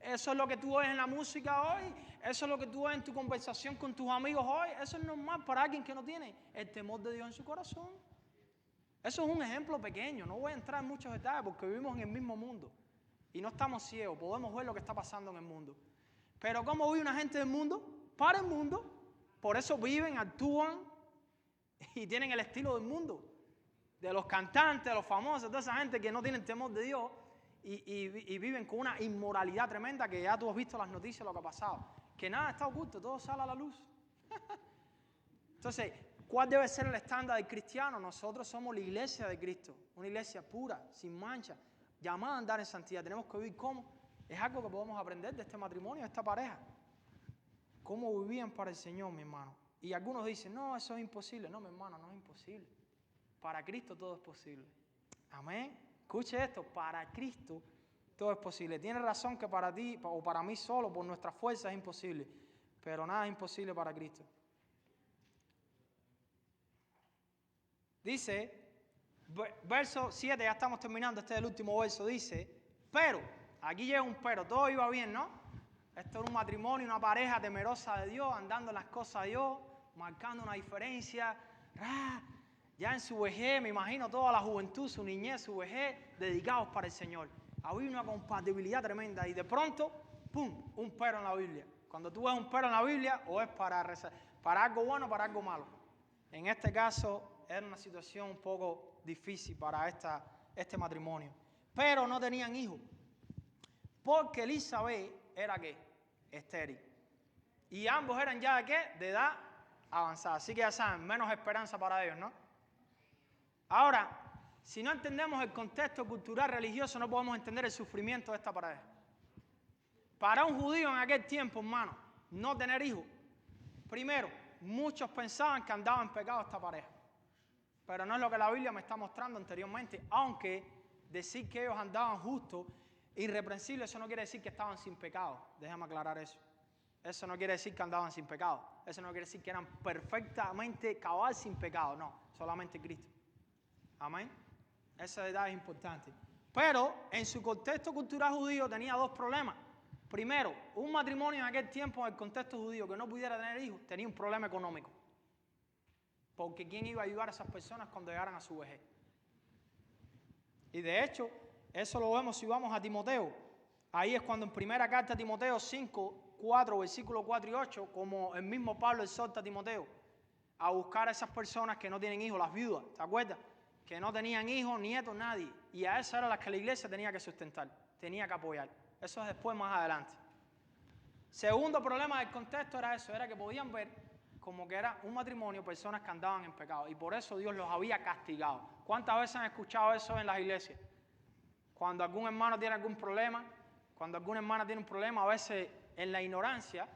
Eso es lo que tú oyes en la música hoy. Eso es lo que tú oyes en tu conversación con tus amigos hoy. Eso es normal para alguien que no tiene el temor de Dios en su corazón. Eso es un ejemplo pequeño. No voy a entrar en muchos detalles porque vivimos en el mismo mundo. Y no estamos ciegos. Podemos ver lo que está pasando en el mundo. Pero ¿cómo vive una gente del mundo? Para el mundo. Por eso viven, actúan y tienen el estilo del mundo. De los cantantes, de los famosos, de toda esa gente que no tienen temor de Dios y viven con una inmoralidad tremenda que ya tú has visto en las noticias lo que ha pasado. Que nada está oculto, todo sale a la luz. Entonces, ¿cuál debe ser el estándar del cristiano? Nosotros somos la iglesia de Cristo, una iglesia pura, sin mancha, llamada a andar en santidad. Tenemos que vivir ¿cómo? Es algo que podemos aprender de este matrimonio, de esta pareja. ¿Cómo vivían para el Señor, mi hermano? Y algunos dicen, no, eso es imposible. No, mi hermano, no es imposible. Para Cristo todo es posible. Amén. Escuche esto, para Cristo todo es posible. Tiene razón que para ti o para mí solo, por nuestra fuerza, es imposible. Pero nada es imposible para Cristo. Dice, verso 7, ya estamos terminando, este es el último verso, dice, pero, aquí llega un pero, todo iba bien, ¿no? Esto era un matrimonio, una pareja temerosa de Dios, andando en las cosas de Dios, marcando una diferencia. Ya en su vejez, me imagino toda la juventud, su niñez, su vejez, dedicados para el Señor. Había una compatibilidad tremenda y de pronto, ¡pum!, un pero en la Biblia. Cuando tú ves un pero en la Biblia, o es para algo bueno o para algo malo. En este caso, era una situación un poco difícil para este matrimonio. Pero no tenían hijos, porque Elizabeth era, ¿qué?, estéril. Y ambos eran ya de, ¿qué?, de edad avanzada. Así que ya saben, menos esperanza para ellos, ¿no? Ahora, si no entendemos el contexto cultural religioso, no podemos entender el sufrimiento de esta pareja. Para un judío en aquel tiempo, hermano, no tener hijos, primero, muchos pensaban que andaba en pecado esta pareja. Pero no es lo que la Biblia me está mostrando anteriormente, aunque decir que ellos andaban justos, irreprensibles, eso no quiere decir que estaban sin pecado. Déjame aclarar eso. Eso no quiere decir que andaban sin pecado. Eso no quiere decir que eran perfectamente cabal sin pecado. No, solamente Cristo. Amén. Ese detalle es importante. Pero en su contexto cultural judío tenía dos problemas. Primero, un matrimonio en aquel tiempo, en el contexto judío, que no pudiera tener hijos, tenía un problema económico. Porque ¿quién iba a ayudar a esas personas cuando llegaran a su vejez? Y de hecho, eso lo vemos si vamos a Timoteo. Ahí es cuando en primera carta a Timoteo 5, 4, versículos 4 y 8, como el mismo Pablo exhorta a Timoteo a buscar a esas personas que no tienen hijos, las viudas, ¿te acuerdas? Que no tenían hijos, nietos, nadie. Y a esas eran las que la iglesia tenía que sustentar, tenía que apoyar. Eso es después, más adelante. Segundo problema del contexto era eso, era que podían ver como que era un matrimonio, personas que andaban en pecado. Y por eso Dios los había castigado. ¿Cuántas veces han escuchado eso en las iglesias? Cuando algún hermano tiene algún problema, cuando alguna hermana tiene un problema, a veces en la ignorancia,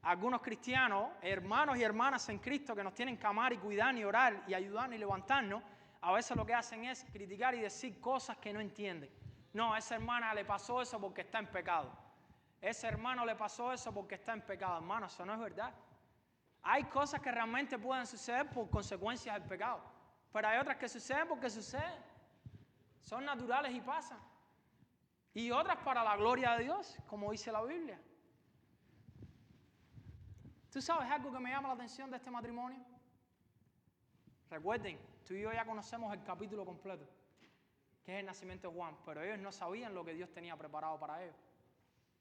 algunos cristianos, hermanos y hermanas en Cristo que nos tienen que amar y cuidar y orar y ayudarnos y levantarnos, a veces lo que hacen es criticar y decir cosas que no entienden. No, a esa hermana le pasó eso porque está en pecado. Ese hermano le pasó eso porque está en pecado. Hermano, eso no es verdad. Hay cosas que realmente pueden suceder por consecuencias del pecado, pero hay otras que suceden porque suceden. Son naturales y pasan. Y otras para la gloria de Dios, como dice la Biblia. ¿Tú sabes algo que me llama la atención de este matrimonio? Recuerden, tú y yo ya conocemos el capítulo completo, que es el nacimiento de Juan, pero ellos no sabían lo que Dios tenía preparado para ellos.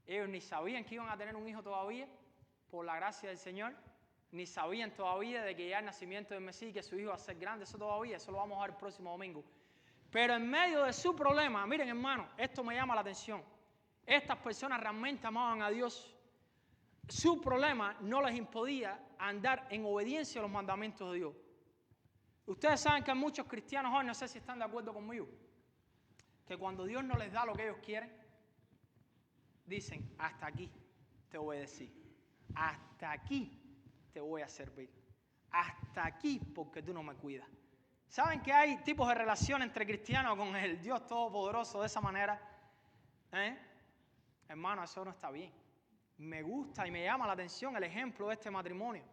Ellos ni sabían que iban a tener un hijo todavía, por la gracia del Señor, ni sabían todavía de que ya el nacimiento del Mesías y que su hijo va a ser grande, eso todavía, eso lo vamos a ver el próximo domingo. Pero en medio de su problema, miren hermano, esto me llama la atención, estas personas realmente amaban a Dios. Su problema no les impedía andar en obediencia a los mandamientos de Dios. Ustedes saben que hay muchos cristianos hoy, no sé si están de acuerdo conmigo, que cuando Dios no les da lo que ellos quieren, dicen, hasta aquí te obedecí, hasta aquí te voy a servir, hasta aquí porque tú no me cuidas. ¿Saben que hay tipos de relación entre cristianos con el Dios Todopoderoso de esa manera? Hermano, eso no está bien. Me gusta y me llama la atención el ejemplo de este matrimonio,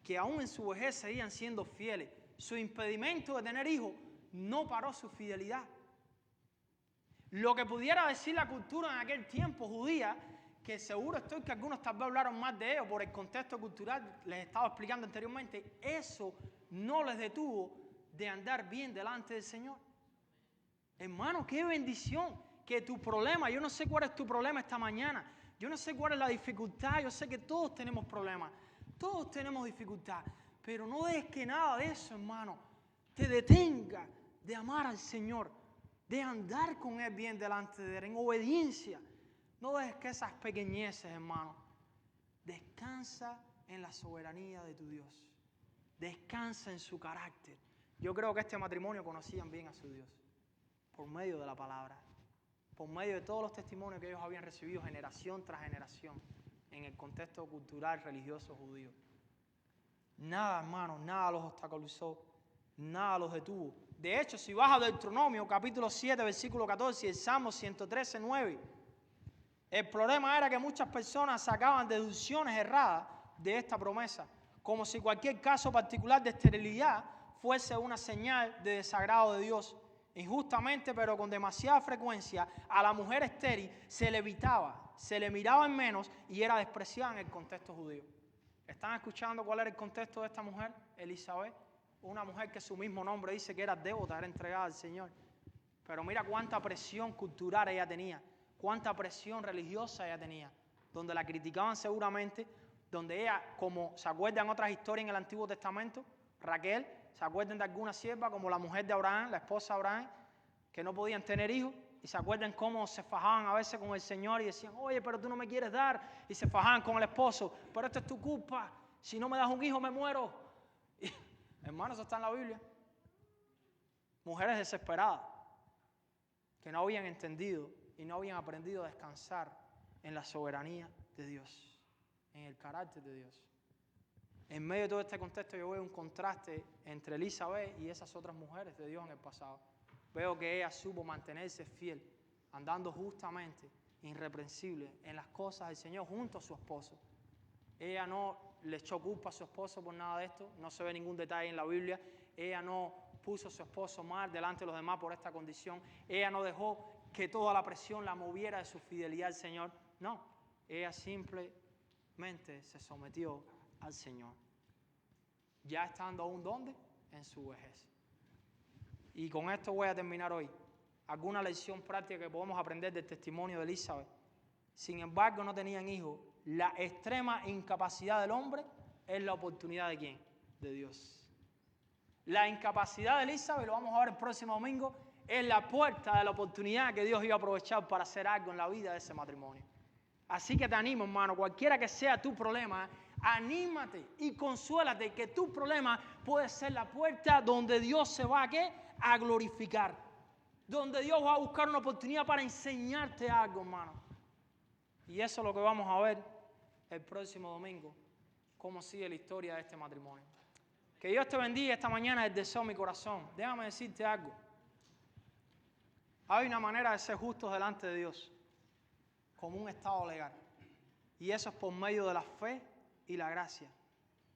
que aún en su vejez seguían siendo fieles. Su impedimento de tener hijos no paró su fidelidad. Lo que pudiera decir la cultura en aquel tiempo judía, que seguro estoy que algunos tal vez hablaron más de ello por el contexto cultural, les estaba explicando anteriormente, eso no les detuvo de andar bien delante del Señor. Hermano, qué bendición que tu problema, yo no sé cuál es tu problema esta mañana, yo no sé cuál es la dificultad, yo sé que todos tenemos problemas, todos tenemos dificultad, pero no dejes que nada de eso, hermano, te detenga de amar al Señor, de andar con Él bien delante de Él, en obediencia. No dejes que esas pequeñeces, hermano, descansa en la soberanía de tu Dios, descansa en su carácter. Yo creo que este matrimonio conocían bien a su Dios, por medio de la palabra, por medio de todos los testimonios que ellos habían recibido generación tras generación, en el contexto cultural, religioso, judío. Nada, hermano, nada los obstaculizó, nada los detuvo. De hecho, si vas a Deuteronomio, capítulo 7, versículo 14, y el Salmo 113, 9, el problema era que muchas personas sacaban deducciones erradas de esta promesa, como si cualquier caso particular de esterilidad fuese una señal de desagrado de Dios. Injustamente, pero con demasiada frecuencia, a la mujer estéril se le evitaba, se le miraba en menos y era despreciada en el contexto judío. ¿Están escuchando cuál era el contexto de esta mujer? Elizabeth, una mujer que su mismo nombre dice que era devota, era entregada al Señor. Pero mira cuánta presión cultural ella tenía, cuánta presión religiosa ella tenía, donde la criticaban seguramente, donde ella, como se acuerdan otras historias en el Antiguo Testamento, Raquel, se acuerdan de alguna sierva como la mujer de Abraham, la esposa de Abraham, que no podían tener hijos, y se acuerdan cómo se fajaban a veces con el Señor y decían, oye, pero tú no me quieres dar, y se fajaban con el esposo, pero esto es tu culpa, si no me das un hijo me muero. Y, hermano, eso está en la Biblia. Mujeres desesperadas, que no habían entendido y no habían aprendido a descansar en la soberanía de Dios, en el carácter de Dios. En medio de todo este contexto yo veo un contraste entre Elizabeth y esas otras mujeres de Dios en el pasado. Veo que ella supo mantenerse fiel, andando justamente, irreprensible en las cosas del Señor junto a su esposo. Ella no le echó culpa a su esposo por nada de esto, no se ve ningún detalle en la Biblia. Ella no puso a su esposo mal delante de los demás por esta condición. Ella no dejó que toda la presión la moviera de su fidelidad al Señor. No, ella simplemente se sometió al Señor, ya estando aún ¿dónde? En su vejez. Y con esto voy a terminar hoy. Alguna lección práctica que podemos aprender del testimonio de Elizabeth. Sin embargo, no tenían hijos. La extrema incapacidad del hombre es la oportunidad de ¿quién? De Dios. La incapacidad de Elizabeth, lo vamos a ver el próximo domingo, es la puerta de la oportunidad que Dios iba a aprovechar para hacer algo en la vida de ese matrimonio. Así que te animo, hermano, cualquiera que sea tu problema, anímate y consuélate que tu problema puede ser la puerta donde Dios se va a glorificar, donde Dios va a buscar una oportunidad para enseñarte algo, hermano. Y eso es lo que vamos a ver el próximo domingo, cómo sigue la historia de este matrimonio. Que Dios te bendiga esta mañana, el deseo de mi corazón. Déjame decirte algo. Hay una manera de ser justos delante de Dios, como un estado legal. Y eso es por medio de la fe y la gracia.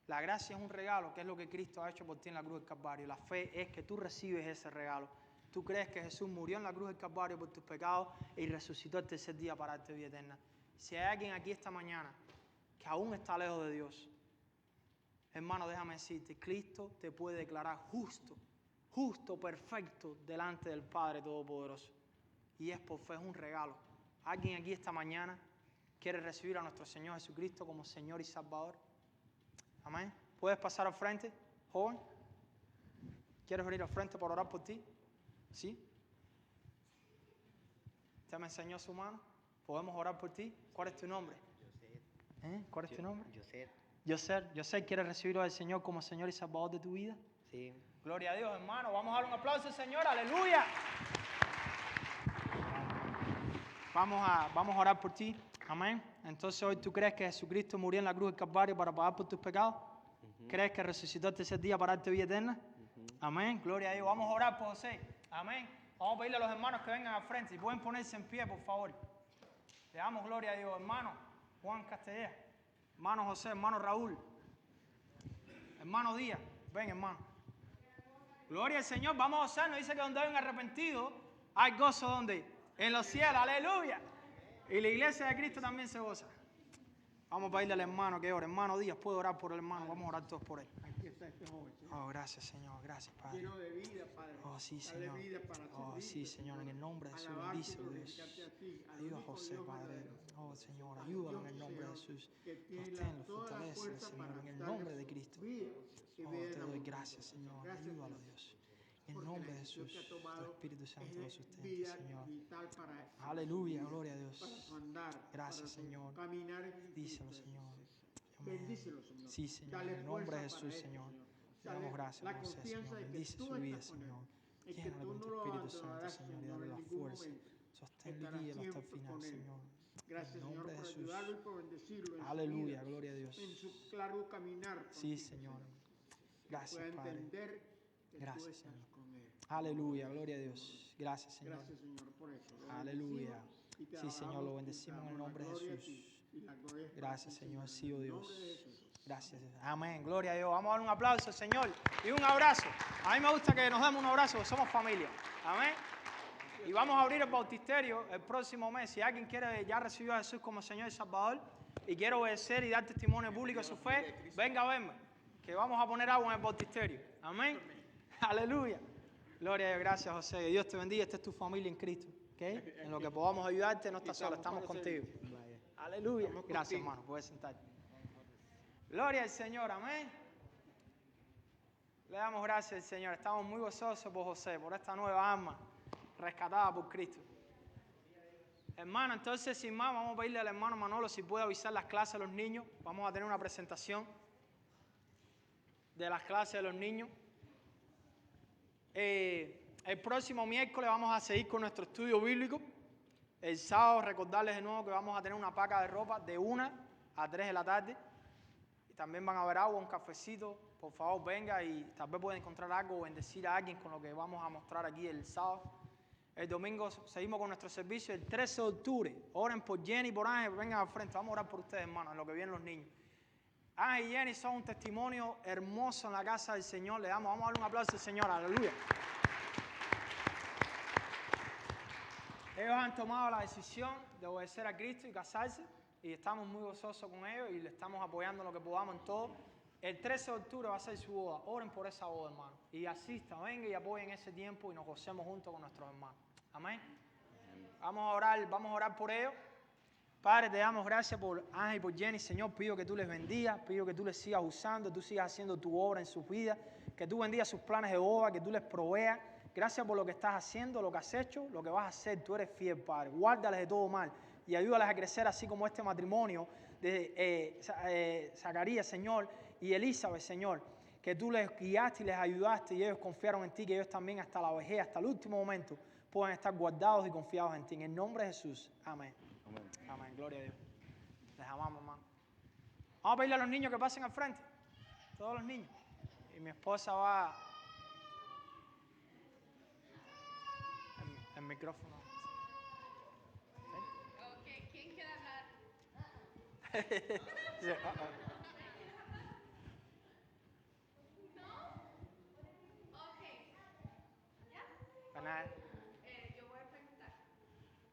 La gracia es un regalo, que es lo que Cristo ha hecho por ti en la cruz del Calvario. La fe es que tú recibes ese regalo. Tú crees que Jesús murió en la cruz del Calvario por tus pecados y resucitó el tercer día para darte vida eterna. Si hay alguien aquí esta mañana que aún está lejos de Dios, hermano, déjame decirte, Cristo te puede declarar justo, justo, perfecto delante del Padre Todopoderoso. Y es por fe, es un regalo. ¿Alguien aquí esta mañana quiere recibir a nuestro Señor Jesucristo como Señor y Salvador? Amén. ¿Puedes pasar al frente, joven? ¿Quieres venir al frente para orar por ti? ¿Sí? ¿Usted me enseñó su mano? ¿Podemos orar por ti? ¿Cuál es tu nombre? José. ¿Cuál es tu nombre? José. José, ¿quieres recibir al Señor como Señor y Salvador de tu vida? Sí. Gloria a Dios, hermano. Vamos a dar un aplauso al Señor. ¡Aleluya! Vamos a orar por ti. Amén. Entonces hoy tú crees que Jesucristo murió en la cruz del Calvario para pagar por tus pecados. ¿Crees que resucitó el tercer día para darte vida eterna? Amén. Gloria a Dios. Vamos a orar por José. Amén. Vamos a pedirle a los hermanos que vengan al frente. Si pueden ponerse en pie, por favor. Le damos gloria a Dios, hermano Juan Castellá, hermano José, hermano Raúl, hermano Díaz. Ven, hermano. Gloria al Señor. Vamos a gozarnos. Dice que donde hay un arrepentido, hay gozo donde. En los cielos. Aleluya. Y la iglesia de Cristo también se goza. Vamos a pedirle al hermano que ore. Hermano Díaz, puede orar por el hermano. Vamos a orar todos por él. Aquí está este joven, Señor. Oh, gracias, Señor. Gracias, Padre. Lleno de vida, Padre. Oh, sí, Dale Señor. vida para Oh, servirte, sí, Señor. En el nombre de Jesús, alabarte y bendícelo, Dios. glorificarte a ti, al Ayuda a único José, Dios Padre. verdadero. Oh, Señor, Al ayúdalo en Dios, el nombre de Señor, Jesús. que tiene Sosténlo, toda la fortalécelo, fuerza Señor, para en el darle nombre de Cristo. vida y Oh, vida te en doy abundancia, gracias, Señor. Gracias, Ayúdalo, Señor, Dios. En porque nombre la de decisión Jesús, que ha tu tomado Espíritu Santo lo es sustente, vida Señor. vital para Aleluya, su gloria a vida, Dios. para su andar, Gracias, para su Señor. caminar en Díselo, Cristo Señor. Jesús. Amén. Bendícelo, Señor. Sí, Señor, Dale en el nombre de fuerza Jesús, para esto, Señor. Te Dale damos gracias, la José, confianza Señor. de que Bendice tú su vida, estás con él, Señor. y que Llénalo tú con no tu lo Espíritu Santo, abandonarás, Señor, y Señor, dale en la ningún fuerza. momento. Sosténle y Estarás guíalo hasta el siempre final, con él. Señor. Gracias, En el Señor, nombre de por Jesús. ayudarlo y por bendecirlo en Aleluya, su vida, gloria a Dios. en su largo caminar Sí, contigo, Señor. Que Gracias, pueda Padre. entender que tú Gracias, estás Señor. con él. Aleluya, gloria a Dios. Gracias, Señor. Gracias, Señor, por eso. Lo Aleluya. bendecimos y te Sí, Señor, alabamos lo y te bendecimos en el damos la nombre de gloria a Jesús. ti, y la gloria es para Gracias, ti, Señor. en Sí, oh el Dios. nombre de Jesús. Gracias. Amén. Gloria a Dios. Vamos a dar un aplauso al Señor y un abrazo. A mí me gusta que nos demos un abrazo, porque somos familia. Amén. Y vamos a abrir el bautisterio el próximo mes. Si alguien quiere, ya recibió a Jesús como Señor y Salvador y quiere obedecer y dar testimonio público de su fe, venga a verme, que vamos a poner agua en el bautisterio. Amén. Aleluya. Gloria a Dios. Gracias, José. Que Dios te bendiga. Esta es tu familia en Cristo. ¿Okay? En lo que podamos ayudarte, no estás solo, estamos contigo. Aleluya. Gracias, hermano. Puedes sentarte. Gloria al Señor. Amén. Le damos gracias al Señor. Estamos muy gozosos por José, por esta nueva alma rescatada por Cristo. Hermano, entonces sin más, vamos a pedirle al hermano Manolo si puede avisar las clases a los niños. Vamos a tener una presentación de las clases de los niños. El próximo miércoles vamos a seguir con nuestro estudio bíblico. El sábado recordarles de nuevo que vamos a tener una paca de ropa de 1 a 3 de la tarde. Y también van a haber agua, un cafecito. Por favor, venga y tal vez pueda encontrar algo o bendecir a alguien con lo que vamos a mostrar aquí el sábado. El domingo seguimos con nuestro servicio. El 13 de octubre, oren por Jenny y por Ángel, vengan al frente. Vamos a orar por ustedes, hermanos, en lo que vienen los niños. Ángel y Jenny son un testimonio hermoso en la casa del Señor. Vamos a darle un aplauso al Señor. Aleluya. Ellos han tomado la decisión de obedecer a Cristo y casarse. Y estamos muy gozosos con ellos y le estamos apoyando en lo que podamos en todo. El 13 de octubre va a ser su boda. Oren por esa boda, hermano. Y asistan, vengan y apoyen ese tiempo y nos gocemos juntos con nuestros hermanos. Amén. Vamos a orar por ellos. Padre, te damos gracias por Ángel y por Jenny. Señor, pido que tú les bendigas, pido que tú les sigas usando, tú sigas haciendo tu obra en sus vidas, que tú bendigas sus planes de boda, que tú les proveas. Gracias por lo que estás haciendo, lo que has hecho, lo que vas a hacer. Tú eres fiel, Padre. Guárdales de todo mal y ayúdales a crecer así como este matrimonio de Zacarías, Señor, y Elizabeth, Señor, que tú les guiaste y les ayudaste y ellos confiaron en ti, que ellos también hasta la vejez, hasta el último momento, puedan estar guardados y confiados en ti. En el nombre de Jesús. Amén. Amén. Amén. Gloria a Dios. Les amamos, hermano. Vamos a pedirle a los niños que pasen al frente. Todos los niños. Y mi esposa va... El micrófono. Ok, ¿quién quiere hablar? Sí, Ok. ¿Ya? Canal. Yo voy a preguntar.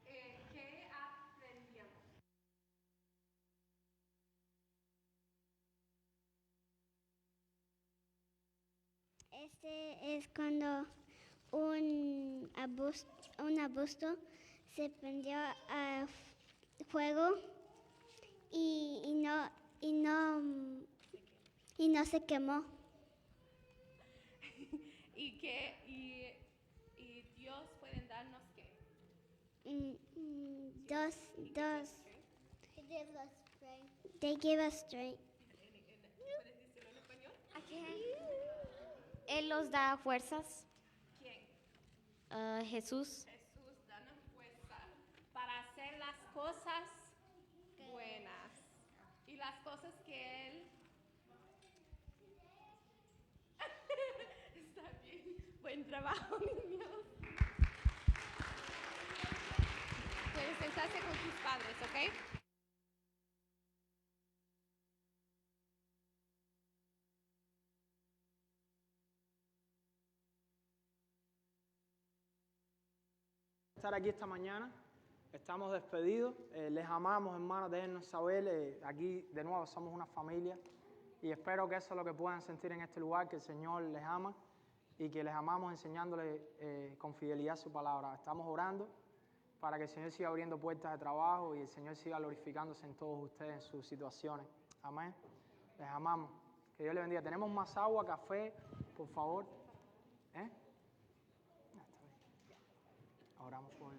¿Qué aprendíamos? Este es cuando un arbusto se prendió a fuego y no se quemó. ¿Y Dios puede darnos qué? Dos. They give us strength. ¿Puedes decirlo en español? Él los da fuerzas. ¿Quién? Jesús. Jesús, danos fuerza para hacer las cosas buenas y las cosas que Él... Está bien. Buen trabajo, niños. Pueden sentarse con sus padres, ¿ok? Estar aquí esta mañana, estamos despedidos, les amamos, hermanos, déjennos saber, aquí de nuevo somos una familia y espero que eso es lo que puedan sentir en este lugar, que el Señor les ama y que les amamos enseñándoles con fidelidad su palabra. Estamos orando para que el Señor siga abriendo puertas de trabajo y el Señor siga glorificándose en todos ustedes, en sus situaciones. Amén. Les amamos. Que Dios les bendiga. Tenemos más agua, café, por favor. Oramos por